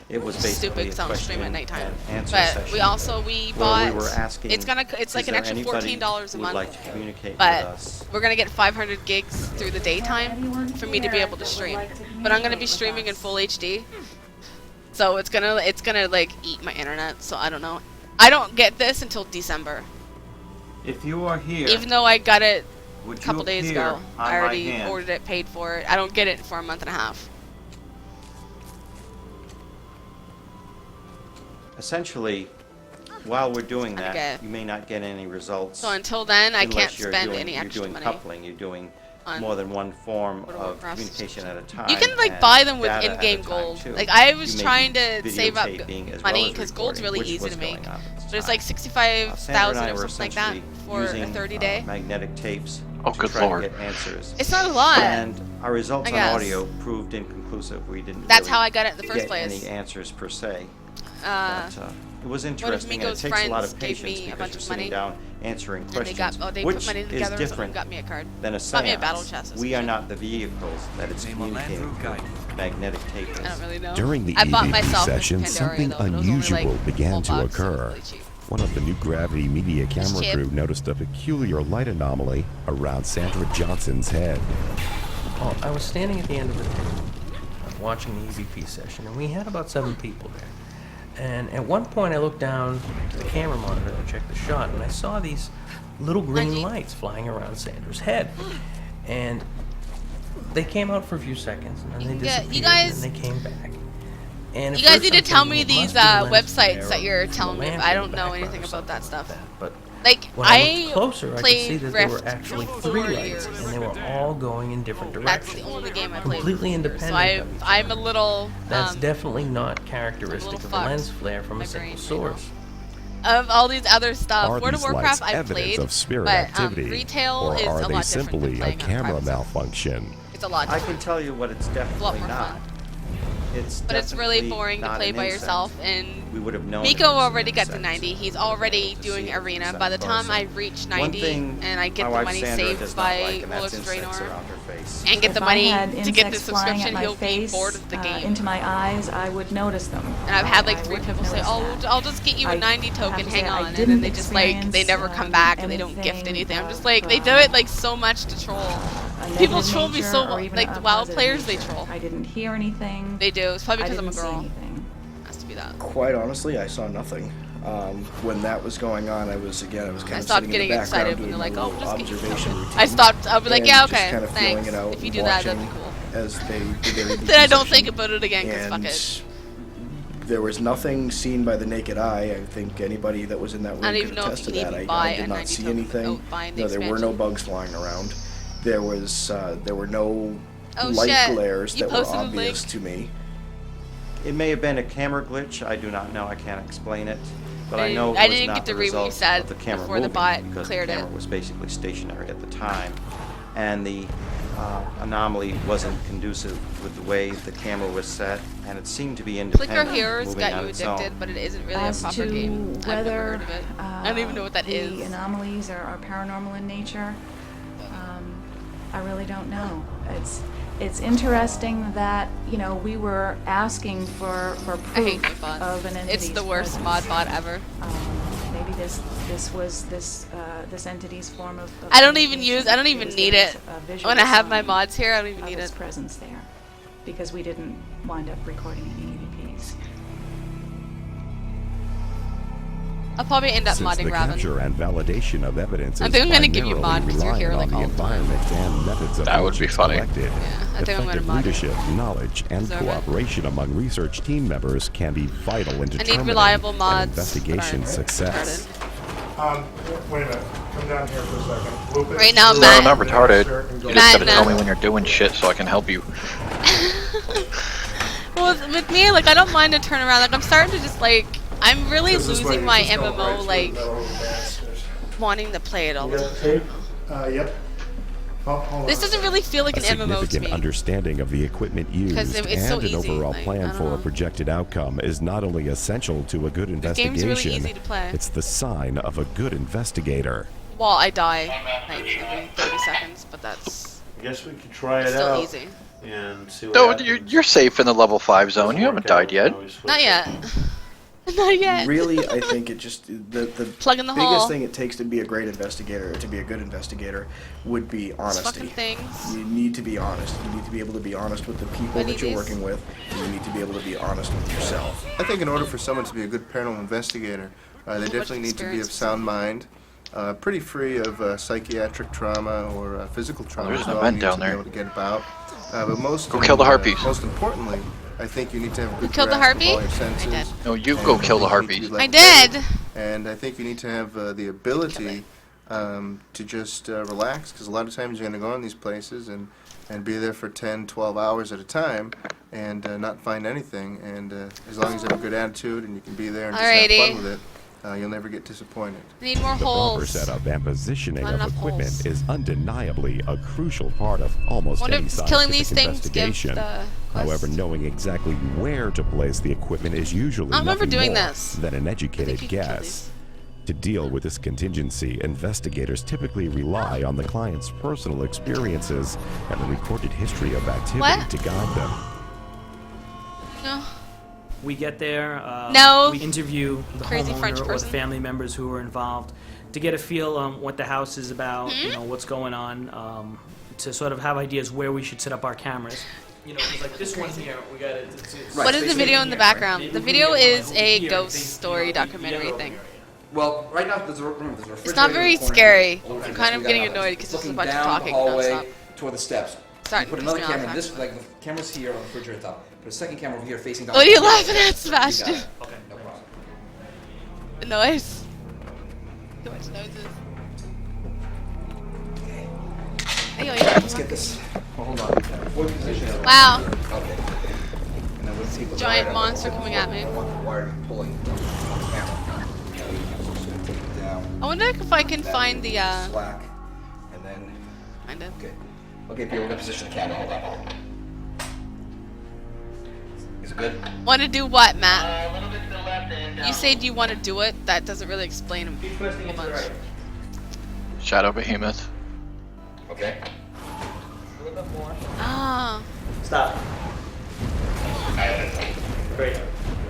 It was Stupid basically because a I don't stream question at nighttime. and answer But session we also where bought. we were asking, it's like is an there extra anybody $14 a who would month. like to communicate But with us? we're gonna get 500 gigs through the daytime for me to be able to stream. But I'm gonna be streaming in full HD, so it's gonna like eat my internet. So I don't know. I don't get this until December. If you are here, Even though I got it a would you couple days appear ago, on I already my hand? ordered it, paid for it. I don't get it for a month and a half. Essentially, while we're doing Okay. that, you may not get any results. So until then, I unless can't you're spend doing, any extra You're doing money coupling. You're doing on more than one form World of of Warcraft. communication at a time. You can like and buy them with data at a in-game time, gold. too. Like I was You may trying be to save up videotaping as money well as because gold's recording, really which easy was to make. going on at the But it's time. like Sandra and 65,000 I or were something like that essentially for a using, 30-day. magnetic tapes Oh, to good try lord. to get answers. It's not a lot. And our results I on guess. audio proved inconclusive. We didn't. That's really how I got it in the first get place. Any answers per se. Uh, But, it was one of interesting, and it Miko's takes a lot friends of gave patience me a because bunch you're of sitting money. down answering And they questions, got they which put money is together or something, different got me a card. than a Got me a seance. battle chest. We are not the vehicles that it's communicating through. Magnetic tape is. I don't really know. During the I bought EVP myself this session, Pandaria, something though, but it was only, unusual like, began to $12, so it was occur. really cheap. One of the new Gravity Media camera cheap. crew noticed a peculiar light anomaly around Sandra Johnson's head. Well, I was standing at the end of the table, watching the EVP session, and we had about 7 people there. And at one point, I looked down to the camera monitor to check the shot, and I saw these little green lights flying around Sandra's head. And they came out for a few seconds, and then they Yeah, disappeared, you guys- and they came back. And You at guys first need to I'm tell thinking me it these must be the lens websites flare that you're from the telling me. lamp I in don't the know background anything or about that something stuff. like that. But Like, When I looked I closer, I could see played that there were Rift actually for 3 4 lights, years. and they were all going in different That's directions. the only game I played. Completely So independent of each I'm a little. That's definitely not characteristic of a fucked. lens flare from My a single brain, source. Of all these other stuff, Are World of these lights Warcraft I've evidence played, of spirit but activity, retail or is are a they lot different than simply a playing on camera private server. malfunction? It's a lot I different. can tell you what it's It's a lot definitely more not. fun. It's But it's really definitely boring to not play an by insect. yourself, and We would have known Miko it was an already got to insect 90. He's already doing arena. By the time I reach 90 and I get the my wife money Sandra saved does by not like, and Warlords that's of insects Draenor around her face. and get the If I money had to get the insects flying at subscription, my he'll be face, bored of the game. into my eyes, I would notice them. And I've had like I 3 would have people say, noticed "Oh, I'll just get you a I 90 have token, to hang say, I on," and then didn't they just like they never come back and they don't gift anything anything. I'm just like they do it like so much to troll. People negative troll me nature so or even like a the WoW positive players they nature. troll. I didn't hear anything. They do. It's probably I because I'm a didn't see girl. anything. Has to be that. Quite honestly, I saw nothing. When that was going on, I was kind I of stopped sitting getting in the background excited when doing they're my like, "Oh, little just get you observation something." routine. I stopped. I'll be like, and "Yeah, just okay, kind of feeling thanks. it out, If you do that, that'd be watching cool." As they did their Then I don't session. think about it again, 'cause fuck And it. there was nothing seen by the naked eye. I think anybody that was in that room I don't could even know if attest you to can that. even buy I a did not 90 see token anything. without buying the No, there were no bugs flying around. There were no Oh, light shit. glares You that were posted a obvious link. to me. It may have been a camera glitch. I do not know. I can't explain it. But I know I it was didn't not get to the read what you result said of the camera before the moving, bot because cleared the camera it. was basically stationary at the time, and the anomaly wasn't conducive with the way the camera was set, and it seemed to be independent, Clicker Heroes moving got on you its addicted, own. but it isn't really As a proper to game. I've never whether heard of it. I don't even know what that the is. anomalies are paranormal in nature, I really don't know. It's interesting that we were asking for I hate proof my bot. of an entity's It's the worst presence. mod bot ever. Maybe this was this entity's form of I don't even communication. need There was it. a visual When I have my sign mods here, I don't even of need its it. presence there, because we didn't wind up recording any EVPs. I'll probably end up Since modding the Raven. capture and validation of evidence I is think I'm gonna give you primarily mod because you're here, reliant like, on all the the time. environment and methods of That would which be it's funny. collected. I think I'm gonna Effective mod it. leadership, knowledge, and Deserve it. cooperation among research team members can be vital in need determining reliable an mods, investigation but I'm success. Wait a minute. Come down here for a second. Lupus, Right now, No, Matt. I'm not retarded. You just gotta tell Matt, me when you're doing shit so I can help you. Well, with me, like, I don't mind a turnaround. Like, I'm starting to just, like, I'm really This way, losing my just go MMO, right through like, the middle of the downstairs. wanting to play it all You the got time. the tape? Yep. Oh, hold This on. doesn't really feel like A an MMO to significant me. understanding of the equipment used 'Cause it's so and an easy, overall like, I plan don't for a know. projected outcome is not only essential to a good This game's investigation, really easy to play. it's the sign of a good investigator. Well, I die, like, every 30 seconds, but that's I guess we could try it still out easy. and see what No, happens. you're safe in the level 5 zone. You haven't died yet. Not yet. Not yet. Really, I think it just the Plug in the biggest hole. thing it takes to be a great investigator, or to be a good investigator, would be These honesty. fucking things. You need to be honest. You need to be able to be honest with the people I need that you're these. working with, and you need to be able to be honest with yourself. I think in order for someone to be a good paranormal investigator, they definitely need to be of sound mind, pretty free of psychiatric trauma or physical trauma. There's as an well. event You need down to be there. able to get about. But most Go kill the harpies. Most importantly, I think you need to have a good killed the grasp of harpy? all your I senses. did. No, you go kill the harpies. I did. And I think you need to have the ability to just relax, because a lot of times you're going to go in these places and be there for 10, 12 hours at a time and not find anything. And as long as you have a good attitude and you can be there and just have Alrighty. fun with it, you'll never get disappointed. I need more The proper holes. setup and positioning Not of enough equipment holes. is undeniably a crucial part of almost Wonder any if killing scientific these things gives investigation. the However, quest. knowing exactly where to place the equipment is usually I remember nothing doing more this. than an I educated think you can kill guess. To deal with this contingency, investigators typically rely on the client's personal experiences and the recorded history of activity What? to guide them. No. We get there. No. We interview the Crazy French homeowner or the person. family members who were involved to get a feel on what the house is about, Hmm? you know, what's going on, to sort of have ideas where we should set up our cameras. You know, 'cause like this one here, we got it. What is the video in the background? The video is a ghost story documentary thing. Well, right now there's a refrigerator. It's not very in the corner scary. here. I'm So kind of we getting got annoyed because there's a looking bunch of down talking the hallway nonstop. toward the steps. Starting You put to another piss me off, camera. This actually. like the camera's here on the refrigerator top. Put a second camera over here facing down. What are you the laughing at, You got it. Sebastian? Okay, no problem. The noise. Too much noises. Let's get this. Well, hold on. What position? Wow. Okay. And then let's see what's Giant right monster coming at me. I want the wire to be pulling on the camera. Take it down. I wonder if I can find the Slack. And then. Find it. Okay. Okay, Peter, we're gonna position the camera. Hold on. Is it good? Want to do what, Matt? You said you want to do it. That doesn't really explain a whole bunch. Shadow Behemoth. Okay. Ah. Stop. Great.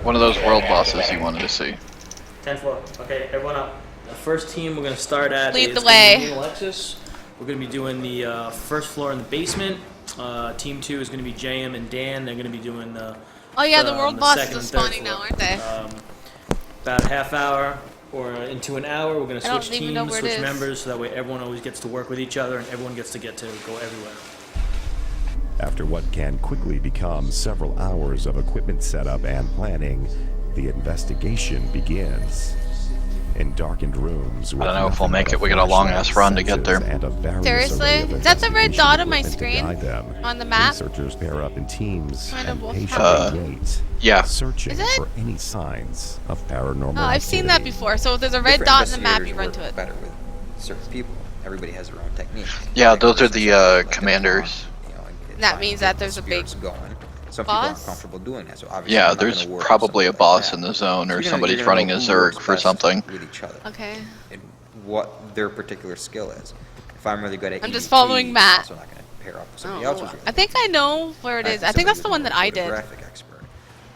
One of those world bosses you wanted to see. 10th floor. Okay, everyone up. The first team we're going to start at Lead is the gonna be way. me and Alexis. We're going to be doing the first floor in the basement. Team 2 is going to be JM and Dan. They're going to be doing the Oh yeah, the world bosses second are and third spawning now, floor. aren't they? About a half hour or into an hour, we're going to I don't switch even know teams, where it switch is. members, so that way everyone always gets to work with each other and everyone gets to go everywhere. After what can quickly become several hours of equipment setup and planning, the investigation begins. In darkened rooms, I don't know if we'll make it. We got a long ass run to get there. Seriously? Is that the red dot on my screen? On the map? Researchers pair up in teams Kind and of patiently wait, yeah. searching Is it? for any signs of paranormal Oh, I've seen that before. So if there's a red Different dot in the map, you investigators run to it. work better with certain people. Everybody has their own technique. Yeah, those are the commanders. That means that there's a big Going. Some people aren't boss. comfortable doing that, so obviously Yeah, I'm not there's gonna work probably a with something like boss that. in the zone, So or you're gonna- somebody's you're gonna running know a who Zerg works for best something. with each other. Okay. And what their particular skill is. If I'm really good at I'm just EVP, following Matt. I'm also not going to pair up with somebody Oh, else who's really I think I know where it is. I think that's the one that I did. photographic expert.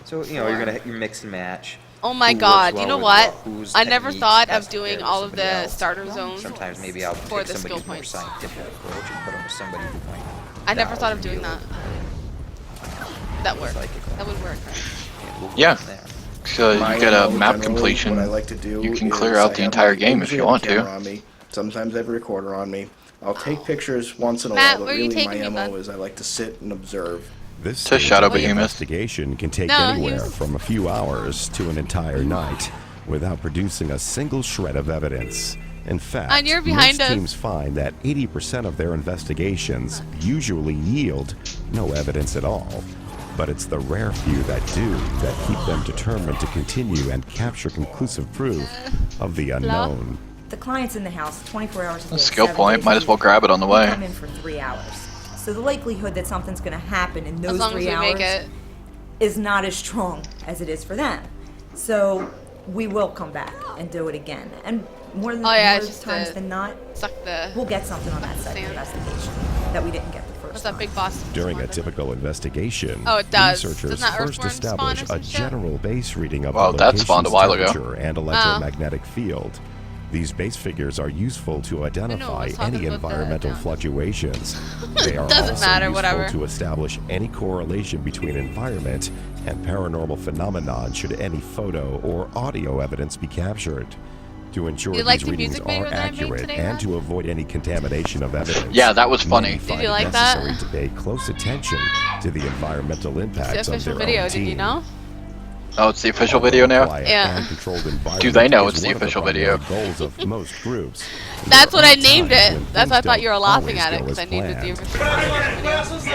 So you know you mix and match. Oh my who god, works you well know with what? whose I never techniques thought best of doing compared to all of somebody the else. starter zones Sometimes maybe I'll for take the somebody skill who's more points. scientific approach and put them with somebody who might. I never dabble thought of and doing deal that. with That worked. psychical. That would work. Yeah. So My you get a MO map generally, completion. What I like to do You can is clear I out the have entire my- game if usually you I have want a camera to. on me. Sometimes I have a recorder on me. I'll take pictures once in a Matt, while, where but are you really my taking me, MO bud? is I like to sit and observe. This To stage Shadow of the Behemoth. investigation can take No, he anywhere was- from a few hours to an entire night without producing a single shred of evidence. In fact, And you're behind most us. teams find that 80% of their investigations usually yield no evidence at all. But it's the rare few that do that keep them determined to continue and capture conclusive proof of the unknown. The client's in the house 24 hours a day. A skill 7 point. days Might a as well week. grab it on the We way. come in for 3 hours. So the likelihood that something's going to happen in those As long as 3 we hours make it. is not as strong as it is for them. So we will come back and do it again. And more than Oh, yeah, more it's just times the- than not, Suck the. we'll get something on that second sand. investigation that we didn't get the first What's that big boss? During a typical investigation, Oh, it does. researchers Doesn't that first Earthworm spawn or establish some a shit? general base reading of Well, the that spawned a while location's ago. temperature and electromagnetic field. These base figures are useful to identify was talking any about that, environmental yeah. fluctuations. They are Doesn't also matter, useful whatever. to establish any correlation between environment and paranormal phenomenon should any photo or audio evidence be captured. To ensure You like these the readings music video are that I made accurate today, and Matt? to avoid any contamination of evidence. Yeah, that was funny. many Did find you it like that? necessary to pay close attention to the environmental It's the impacts of official their video, own did you team. know? Oh, it's the official video now? Quiet Yeah. and controlled environment Do they know is it's the one of official primary video? goals of most groups. That's what I There are named times it. when That's why I things thought you were don't laughing always at it go because I as named it the planned. official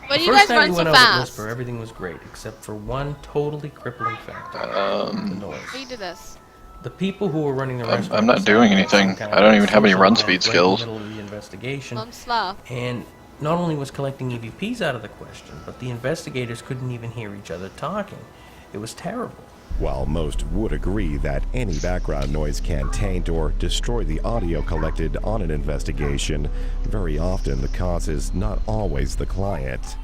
Why do you First guys time run we so went out with fast? Whisper, everything was great, except for one totally crippling factor: the noise. How you do this? The people who were running the restaurant. I'm not doing anything. I don't even have any run speed skills. Right in the middle of the investigation, I'm slow. and not only was collecting EVPs out of the question, but the investigators couldn't even hear each other talking. It was terrible. While most would agree that any background noise can taint or destroy the audio collected on an investigation, very often the cause is not always the client.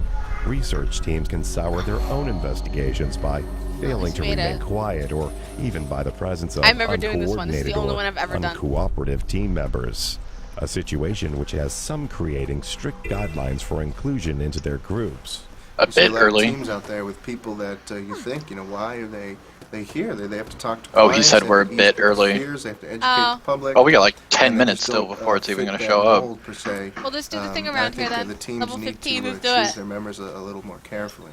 Research teams can sour their own investigations by failing to made remain it. quiet or even by the presence of I remember doing this one. This is the uncoordinated only or one I've ever done. uncooperative team members. A situation which has some creating strict guidelines for inclusion into their groups. A You see bit a lot of early. teams out there with people that you think, why are they they hear. They have to talk to Oh, he clients, said they we're a have to ease bit people's early. fears, they have to educate the public. Oh, we got like 10 and they minutes just still don't, before it's even fit going to that show up. mold, per se. We'll just do the thing I around think here then. the teams Level need 15, to let's do choose it. their members a little more carefully.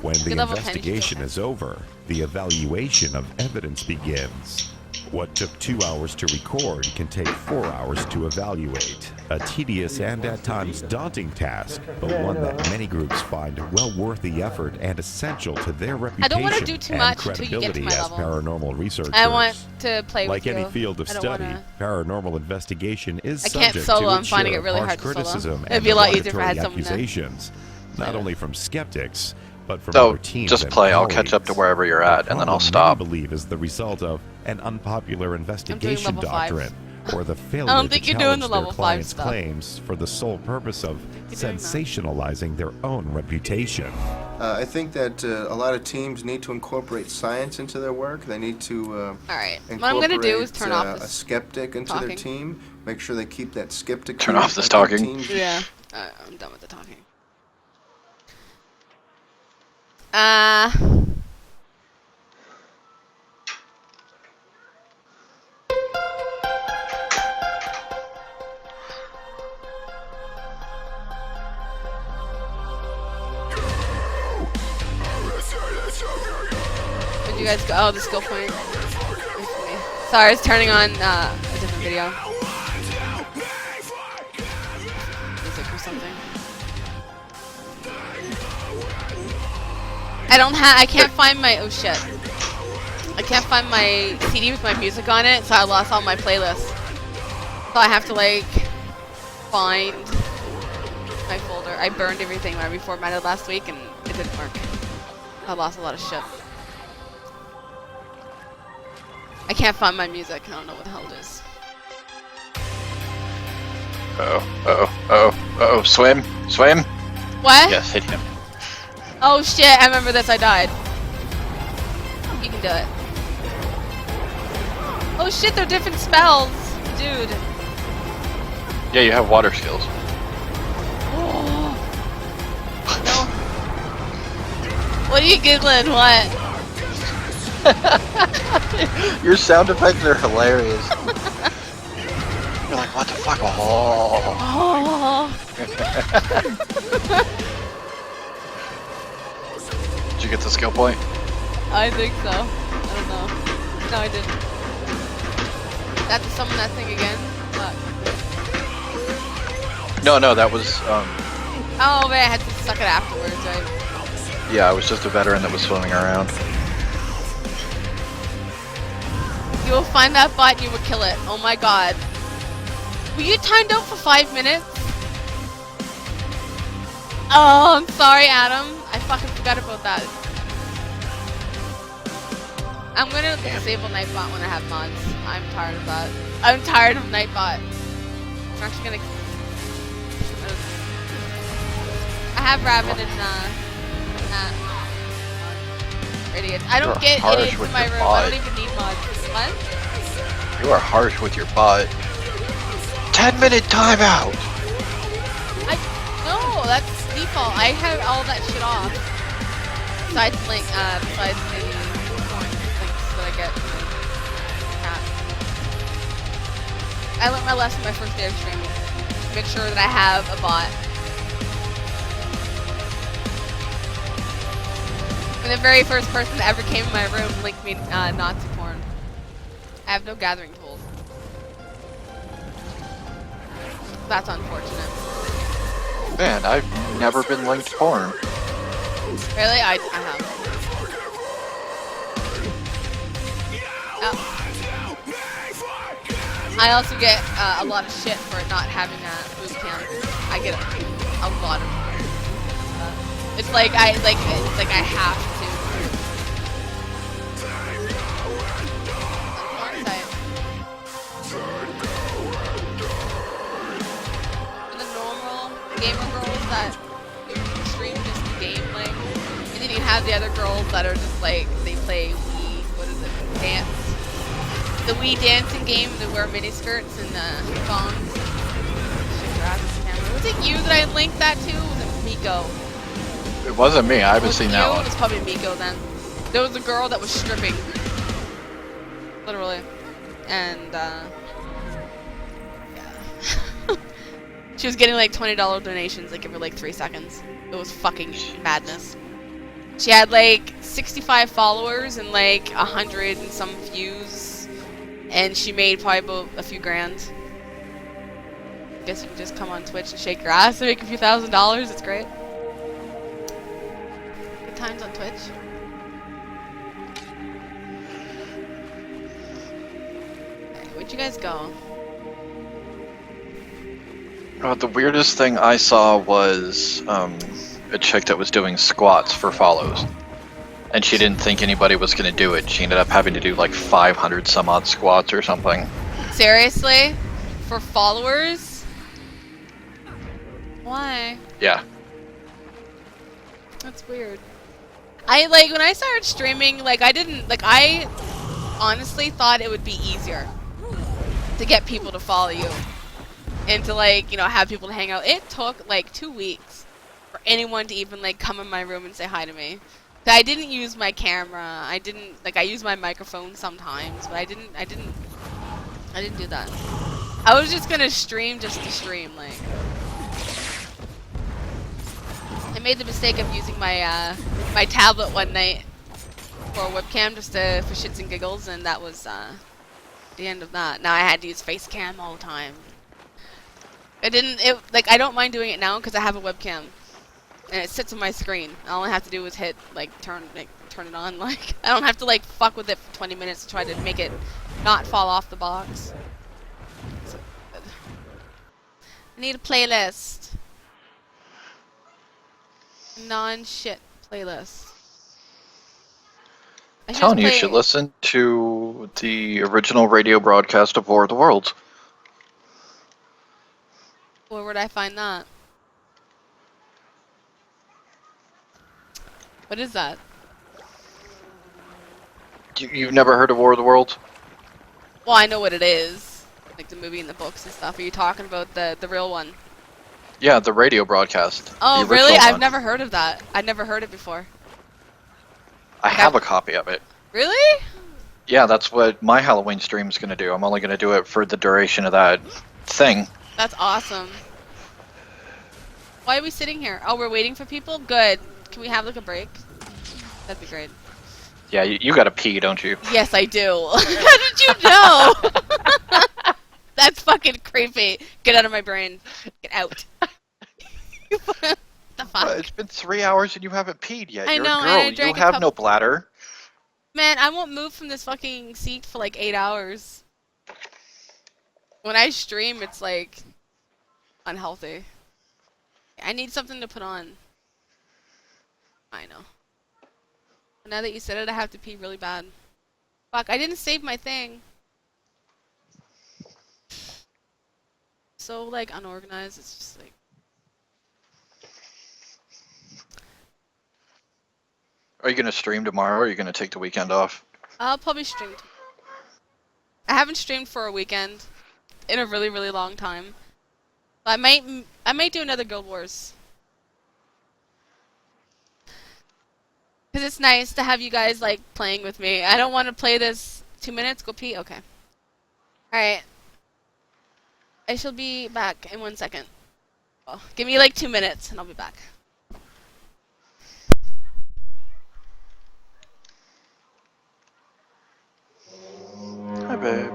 When the Good level 10, investigation is over, the evaluation of evidence begins. What took 2 hours to record can take 4 hours to evaluate. A tedious and at times daunting task, but one that many groups find well worth the effort and essential to their I don't want to reputation do too and much until you get to credibility my as level. paranormal researchers. I want to play Like with you. any field of I don't study, wanna... paranormal investigation is I can't subject solo, to I'm its finding share it really of hard harsh to solo. criticism It'd and be a lot easier if I had derogatory someone to- accusations, not only from skeptics, but from So, other teams just and play. I'll catch up to wherever you're at, and then I'll stop. I believe is the result of an unpopular investigation level 5. doctrine, or the failure I don't to think you're doing challenge the their level 5 clients' stuff. claims for the sole purpose of sensationalizing their own reputation. I think that a lot of teams need to incorporate science into their work. They need to Alright, what I'm going to do is turn off a this skeptic into their talking. team. Make sure they keep that skeptic. Turn off this talking. Yeah, I'm done with the talking. Where'd you guys go? Oh, the skill point. Sorry, I was turning on a different video. Music or something. I can't find my, oh shit. I can't find my CD with my music on it, so I lost all my playlists. So I have to like, find my folder. I burned everything when I reformatted last week and it didn't work. I lost a lot of shit. I can't find my music. I don't know what the hell it is. Oh, swim, swim. What? Yes, hit him. Oh shit, I remember this, I died. You can do it. Oh shit, they're different spells. Dude. Yeah, you have water skills. Oh. No. What are you giggling? What? Your sound effects are hilarious. You're like, what the fuck? Oh. Did you get the skill point? I think so. I don't know. No, I didn't. Have to summon that thing again? Fuck. No, that was, Oh, wait, I had to suck it afterwards, right? yeah, I was just a veteran that was swimming around. You will find that bot and you will kill it. Oh my god. Were you timed out for 5 minutes? Oh, I'm sorry, Adam. I fucking forgot about that. I'm gonna disable Nightbot when I have mods. I'm tired of that. I'm tired of Nightbot. I'm actually gonna... I have Rabbit and, idiots. I don't get idiots in my room. I don't even need mods. What? You are harsh with your bot. 10-minute timeout! No, that's default. I have all that shit off. Besides the links that I get from the chat. I learned my lesson my first day of streaming. Make sure that I have a bot. And the very first person that ever came in my room linked me Nazi porn. I have no gathering tools. That's unfortunate. Man, I've never been linked porn. Really? I have. Oh. I also get a lot of shit for not having a boot camp. I get a lot of it's like I have to. And the normal gamer girls that stream just the gameplay, and then you have the other girls that are just like they play Wii. What is it? Dance. The Wii dancing game. They wear mini skirts and thongs. Was it you that I linked that to? Or was it Miko? It wasn't me. I haven't seen that It one. was probably Miko then. There was a girl that was stripping. Literally. And, yeah. She was getting like $20 donations like every like 3 seconds. It was fucking madness. She had like 65 followers and like 100 and some views. And she made probably about a few grand. Guess you can just come on Twitch and shake your ass and make a few $1,000s. It's great. Good times on Twitch. Okay, where'd you guys go? The weirdest thing I saw was a chick that was doing squats for follows. And she didn't think anybody was going to do it. She ended up having to do like 500 some odd squats or something. Seriously? For followers? Why? Yeah. That's weird. I like when I started streaming, like I honestly thought it would be easier to get people to follow you and to like, you know, have people to hang out. It took like 2 weeks for anyone to even like come in my room and say hi to me. I didn't use my camera. I use my microphone sometimes, but I didn't do that. I was just gonna stream just to stream, like. I made the mistake of using my my tablet one night for a webcam just for shits and giggles, and that was the end of that. Now I had to use face cam all the time. I don't mind doing it now because I have a webcam. And it sits on my screen. All I have to do is hit, turn it on. Like, I don't have to, fuck with it for 20 minutes to try to make it not fall off the box. So good. I need a playlist. Non-shit playlist. I'm telling you should listen to the original radio broadcast of War of the Worlds. Where would I find that? What is that? You've never heard of War of the Worlds? Well, I know what it is. Like the movie and the books and stuff. Are you talking about the real one? Yeah, the radio broadcast. Oh, really? I've never heard of that. I've never heard it before. I have a copy of it. Really? Yeah, that's what my Halloween stream is going to do. I'm only going to do it for the duration of that thing. That's awesome. Why are we sitting here? Oh, we're waiting for people? Good. Can we have a break? That'd be great. Yeah, you gotta pee, don't you? Yes, I do. How did you know? That's fucking creepy. Get out of my brain. Get out. The fuck? It's been 3 hours and you haven't peed yet. I You're know, a and I girl. drank You a have cup- no bladder. Man, I won't move from this fucking seat for 8 hours. When I stream, it's unhealthy. I need something to put on. I know. Now that you said it, I have to pee really bad. Fuck, I didn't save my thing. So, unorganized, it's just Are you gonna stream tomorrow or are you gonna take the weekend off? I'll probably stream tomorrow. I haven't streamed for a weekend in a really, really long time. I might do another Guild Wars. Because it's nice to have you guys, playing with me. I don't want to play this 2 minutes. Go pee? Okay. Alright. I shall be back in 1 second. Well, give me, 2 minutes, and I'll be back. Hi, babe.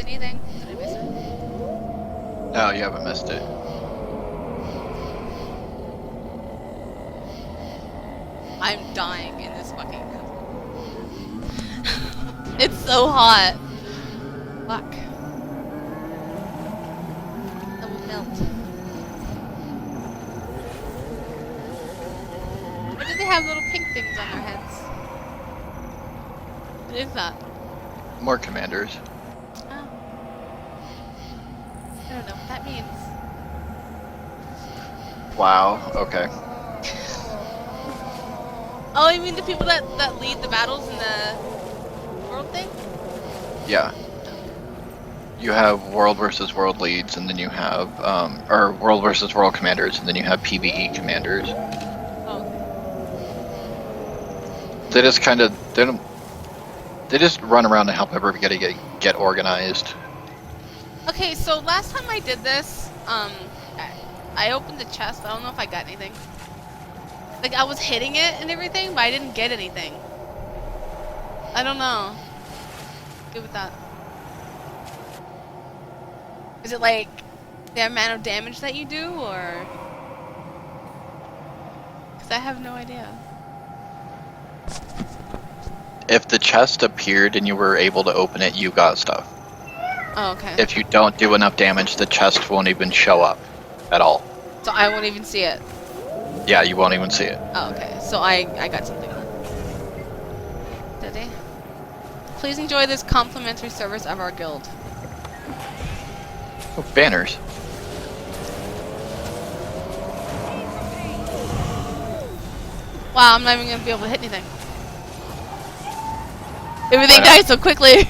anything? Did I miss it? No, you haven't missed it. I'm dying in this fucking. It's so hot. Fuck. I will melt. Why do they have little pink things on their heads? What is that? More commanders. Oh. I don't know what that means. Wow, okay. Oh, you mean the people that lead the battles in the world thing? Yeah. You have world versus world leads, and then you have, or world versus world commanders, and then you have PvE commanders. Oh. They just kind of, they just run around and help everybody get organized. Okay, so last time I did this, I opened the chest, but I don't know if I got anything. Like, I was hitting it and everything, but I didn't get anything. I don't know. Good with that. Is it like the amount of damage that you do, or? Because I have no idea. If the chest appeared and you were able to open it, you got stuff. Oh, okay. If you don't do enough damage, the chest won't even show up at all. So I won't even see it. Yeah, you won't even see it. Oh, okay. So I got something then. Did I? Please enjoy this complimentary service of our guild. Oh, banners. Wow, I'm not even gonna be able to hit anything. Everything dies so quickly.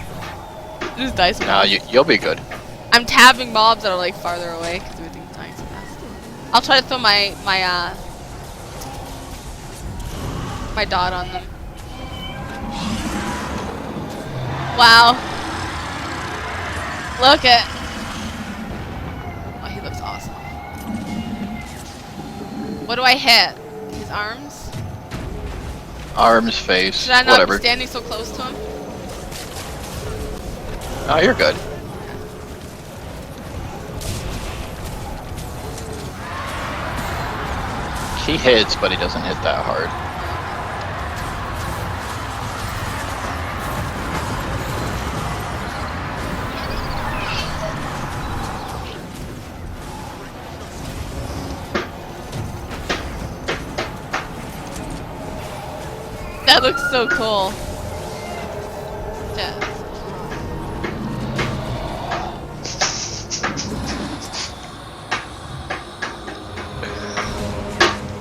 Just dies so No, fast. you'll be good. I'm tabbing mobs that are like farther away because everything's dying so fast. I'll try to throw my dot on them. Wow. Look at. Oh, he looks awesome. What do I hit? His arms? Arms, face, Should I not whatever. be standing so close to him? Oh, you're good. He hits, but he doesn't hit that hard. That looks so cool. Yeah.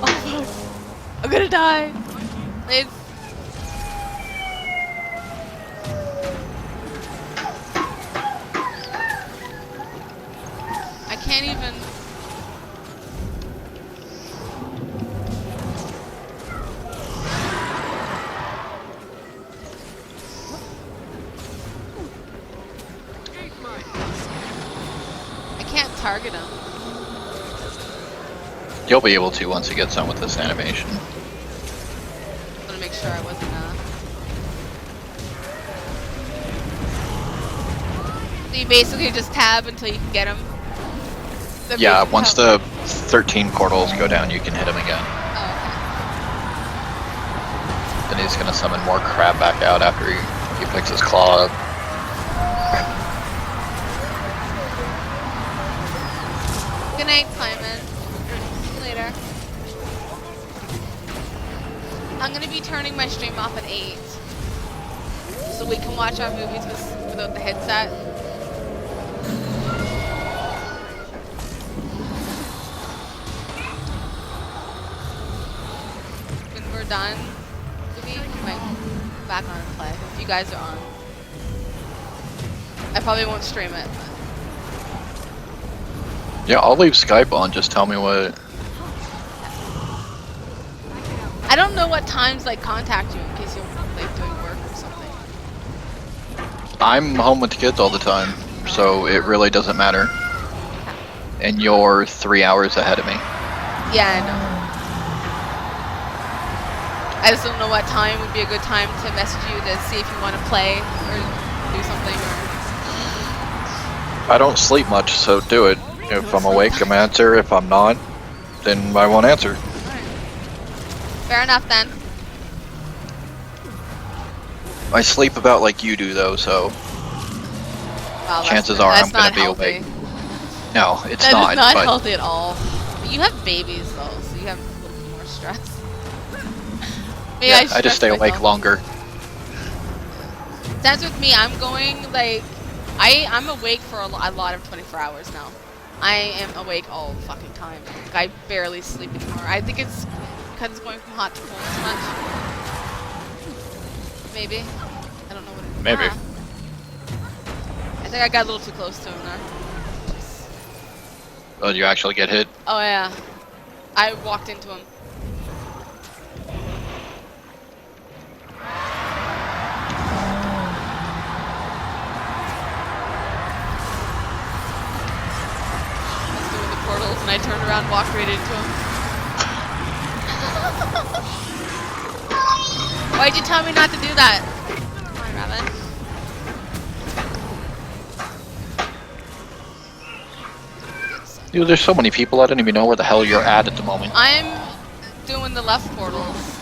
Oh fuck. I'm gonna die. Please. I can't even. I can't target him. You'll be able to once he gets done with this animation. I'm gonna make sure I wasn't So you basically just tab until you can get him? They're Yeah, basically once how- the 13 portals go down, you can hit him again. Then he's gonna summon more crap back out after he picks his claw up. Good night, Simon. See you later. I'm gonna be turning my stream off at 8. So we can watch our movies without the headset. When we're done, we might go back on and play. If you guys are on. I probably won't stream it. Yeah, I'll leave Skype on, just tell me what... I don't know what times like contact you in case you're like doing work or something. I'm home with the kids all the time, so it really doesn't matter. And you're 3 hours ahead of me. Yeah, I know. I just don't know what time would be a good time to message you to see if you want to play or do something or. I don't sleep much, so do it. If I'm awake, I'm answer. If I'm not, then I won't answer. Fair enough then. I sleep about like you do, though, so Wow, chances are I'm not gonna be healthy. awake. No, it's That not. is not but healthy at all. But you have babies though, so you have a little bit more stress. Maybe yeah, I stress just stay awake myself. longer. That's with me. I'm going like I'm awake for a lot of 24 hours now. I am awake all fucking time. Like, I barely sleep anymore. I think it's because it's going from hot to cold so much. Maybe. I don't know what it is. Maybe. Ah. I think I got a little too close to him there. Oh, did you actually get hit? Oh yeah. I walked into him. I was doing the portals and I turned around and walked right into him. Why'd you tell me not to do that? Come on, Rabbit. Dude, there's so many people, I don't even know where the hell you're at the moment. I'm doing the left portals.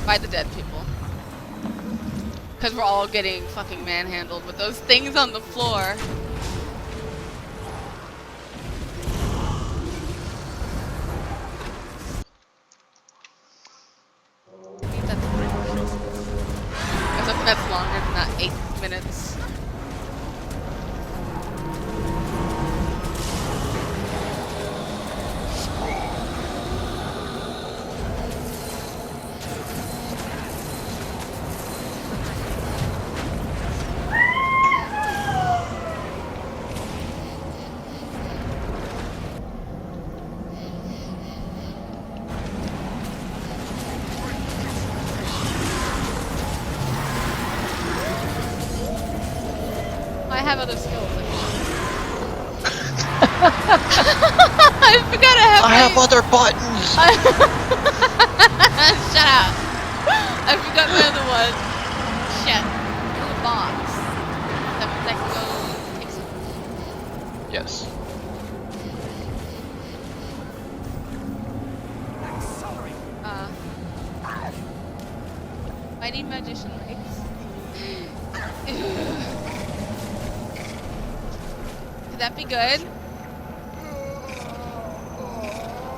By the dead people. Because we're all getting fucking manhandled with those things on the floor. I think that's 3 minutes. There's something that's longer than that 8 minutes. I have other skills. I forgot I have other buttons. Shut up. I forgot my other one. Shit. The box. That means I can go take some. Yes. I need magician legs. Could that be good?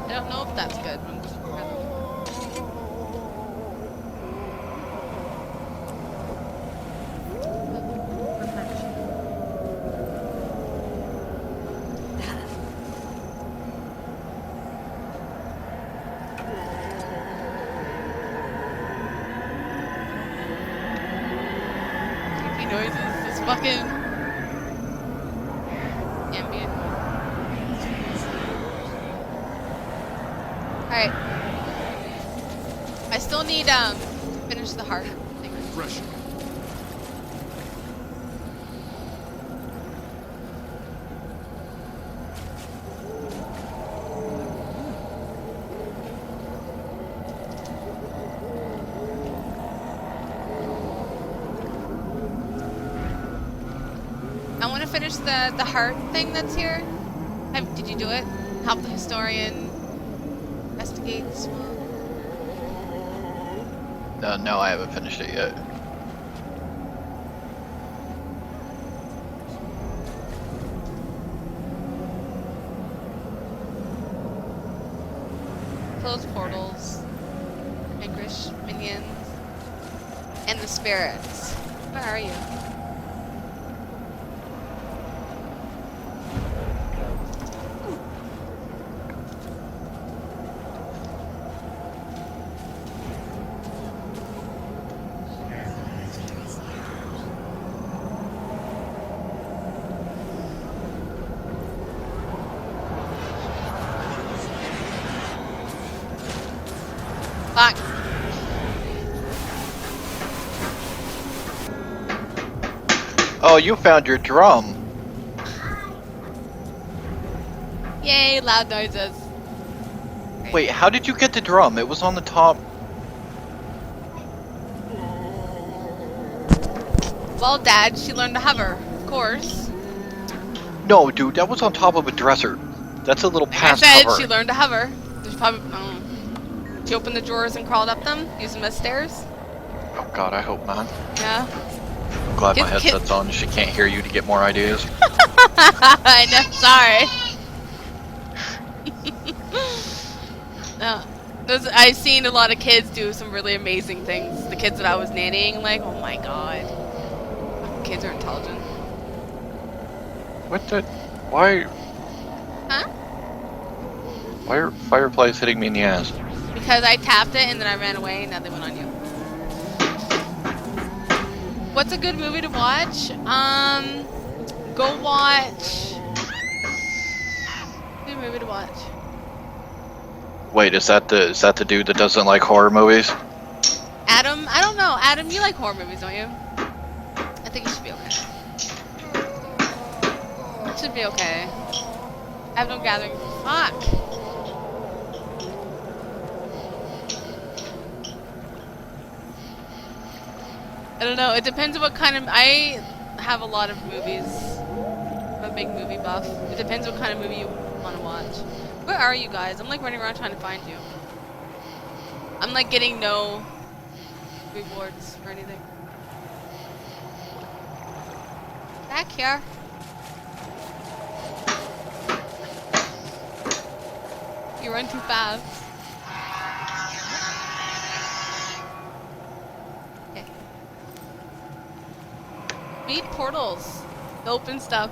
I don't know if that's good. I'm just creepy noises. This fucking ambient. Alright. I still need to finish the heart thing. I want to finish the heart thing that's here. Did you do it? Help the historian investigate the swamp. No, I haven't finished it yet. Close portals. Vanquish minions. And the spirits. Where are you? Fuck. Oh, you found your drum. Yay, loud noises. Wait, how did you get the drum? It was on the top. Well, Dad, she learned to hover, of course. No, dude, that was on top of a dresser. That's a little I past said cover. she learned to hover. There's probably, she opened the drawers and crawled up them, using them as stairs. Oh God, I hope not. Yeah. I'm glad my Kid- headset's on. She can't hear you to get more ideas. I know, sorry. No. I've seen a lot of kids do some really amazing things. The kids that I was nannying, like, oh my God. Kids are intelligent. What the? Why? Huh? Why are fireflies hitting me in the ass? Because I tapped it and then I ran away and now they went on you. What's a good movie to watch? Go watch... Good movie to watch. Wait, is that the dude that doesn't like horror movies? Adam? I don't know. Adam, you like horror movies, don't you? I think it should be okay. It should be okay. I have no gathering. Fuck. I don't know. It depends on what kind of... I have a lot of movies. I'm a big movie buff. It depends what kind of movie you want to watch. Where are you guys? I'm like running around trying to find you. I'm like getting no rewards or anything. Back here. You run too fast. Okay. Read portals. Open stuff.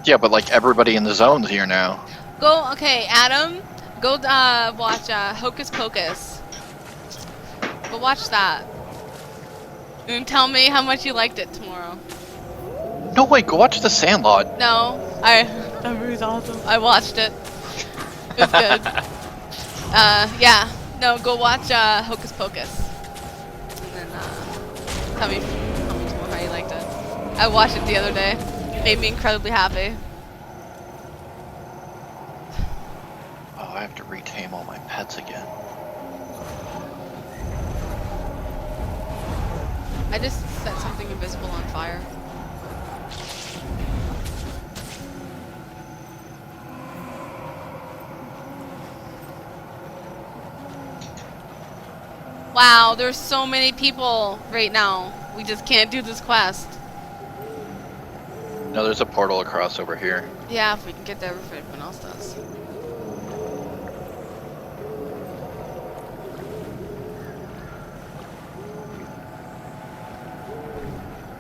Yeah, but like everybody in the zone's here now. Go, okay, Adam. Go watch Hocus Pocus. Go watch that. And tell me how much you liked it tomorrow. No, wait, go watch The Sandlot. No, that movie's awesome. I watched it. It was good. Yeah. No, go watch Hocus Pocus. And then tell me tomorrow how you liked it. I watched it the other day. It made me incredibly happy. Oh, I have to retame all my pets again. I just set something invisible on fire. Wow, there's so many people right now. We just can't do this quest. No, there's a portal across over here. Yeah, if we can get there before everyone else does.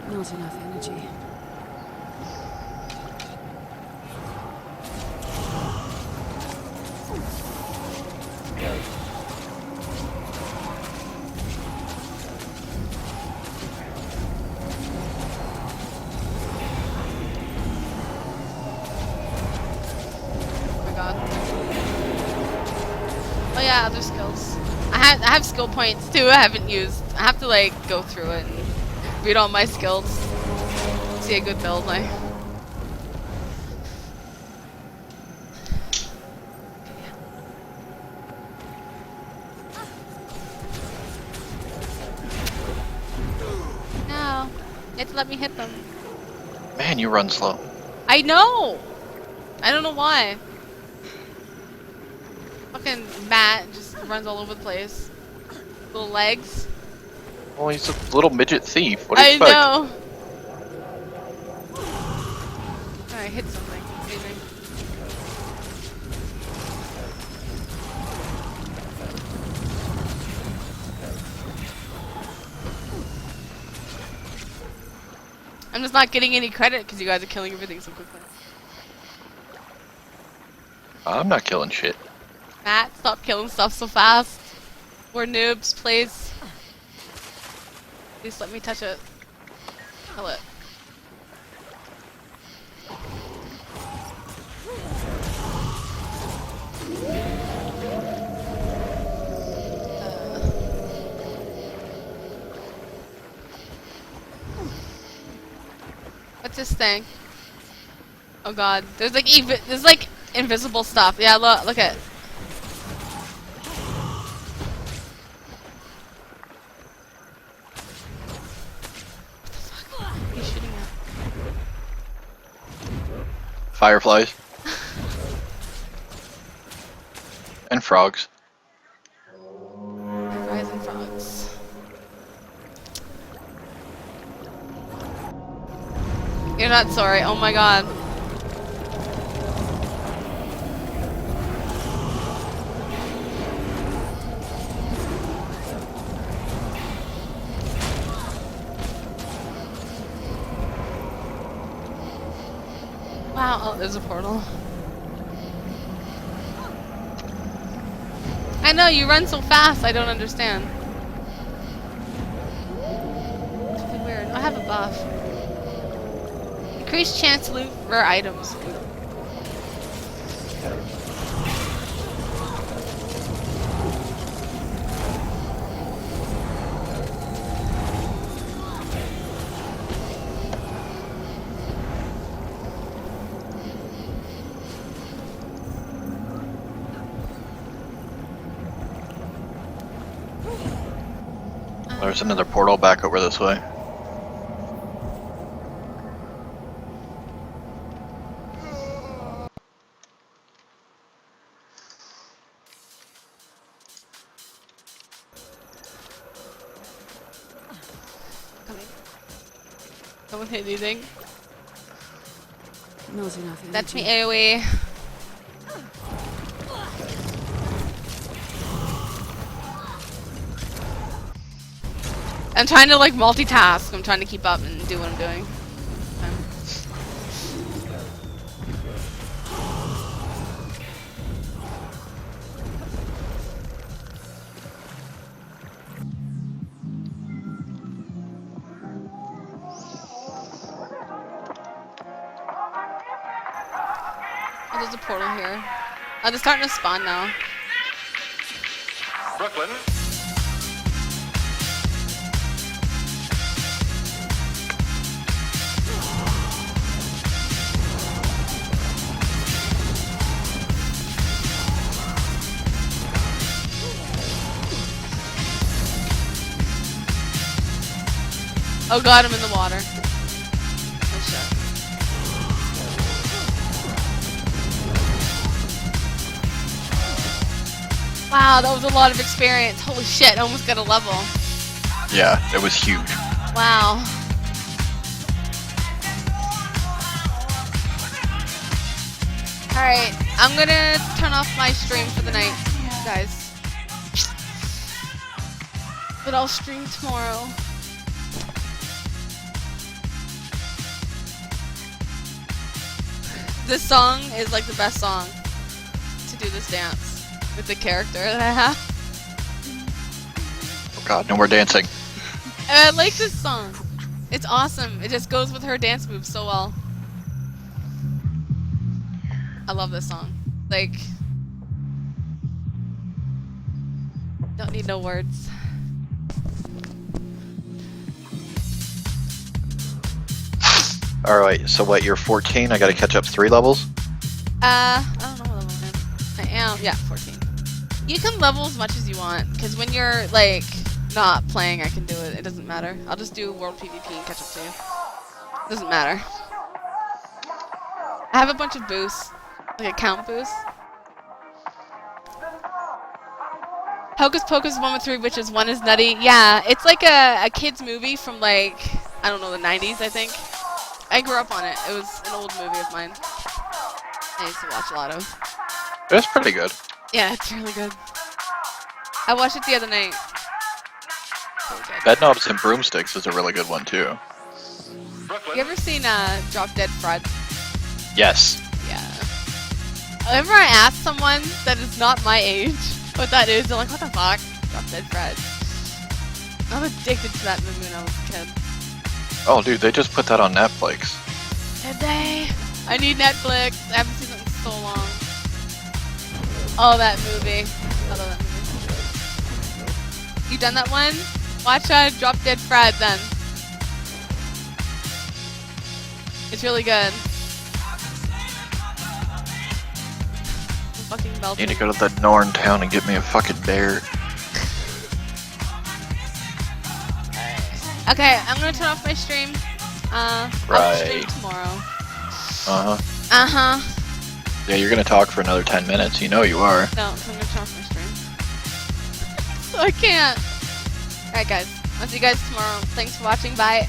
Not enough energy. Oh my god. Oh yeah, other skills. I have skill points too I haven't used. I have to like go through it and read all my skills. See a good build like. No. You have to let me hit them. Man, you run slow. I know! I don't know why. Fucking Matt just runs all over the place. Little legs. Well, he's a little midget thief. What do you I expect? know. I hit something. Amazing. I'm just not getting any credit because you guys are killing everything so quickly. I'm not killing shit. Matt, stop killing stuff so fast. We're noobs, please. Please let me touch it. Kill it. What's this thing? Oh god, there's like invisible stuff. Yeah, look at it. Fireflies. And frogs. Fireflies and frogs. You're not sorry. Oh my god. Wow, oh, there's a portal. I know, you run so fast, I don't understand. It's really weird. I have a buff. Increased chance to loot rare items. There's another portal back over this way. Someone hit anything? Naughty nothing. That's me AoE. I'm trying to like multitask. I'm trying to keep up and do what I'm doing. Oh, there's a portal here. Oh, they're starting to spawn now. Brooklyn. Oh god, I'm in the water. Oh shit. Wow, that was a lot of experience. Holy shit, I almost got a level. Yeah, it was huge. Wow. Alright, I'm gonna turn off my stream for the night, guys. But I'll stream tomorrow. This song is like the best song to do this dance with the character that I have. Oh god, no more dancing. I like this song. It's awesome. It just goes with her dance moves so well. I love this song. Like, don't need no words. Alright, so what, you're 14? I gotta catch up 3 levels? I don't know what level I am. I am, yeah, 14. You can level as much as you want, because when you're, like, not playing, I can do it. It doesn't matter. I'll just do World PvP and catch up to you. Doesn't matter. I have a bunch of boosts. Like account boosts. Hocus Pocus 1 with 3 witches, 1 is nutty. Yeah, it's like a kid's movie from, like, I don't know, the 90s, I think. I grew up on it. It was an old movie of mine. I used to watch a lot of. It's pretty good. Yeah, it's really good. I watched it the other night. Bedknobs and Broomsticks is a really good one too. You ever seen Drop Dead Fred? Yes. Yeah. Whenever I ask someone that is not my age what that is, they're like, what the fuck? Drop Dead Fred. I'm addicted to that movie when I was a kid. Oh dude, they just put that on Netflix. Did they? I need Netflix. I haven't seen it in so long. Oh, that movie. I love that movie. You done that one? Watch Drop Dead Fred then. It's really good. I'm fucking melting. Need to go to the Norn town and get me a fucking bear. Okay, I'm gonna turn off my stream. I'll stream tomorrow. Uh-huh. Uh-huh. Yeah, you're gonna talk for another 10 minutes. You know you are. No, I'm gonna turn off my stream. I can't. Alright guys, I'll see you guys tomorrow. Thanks for watching, bye.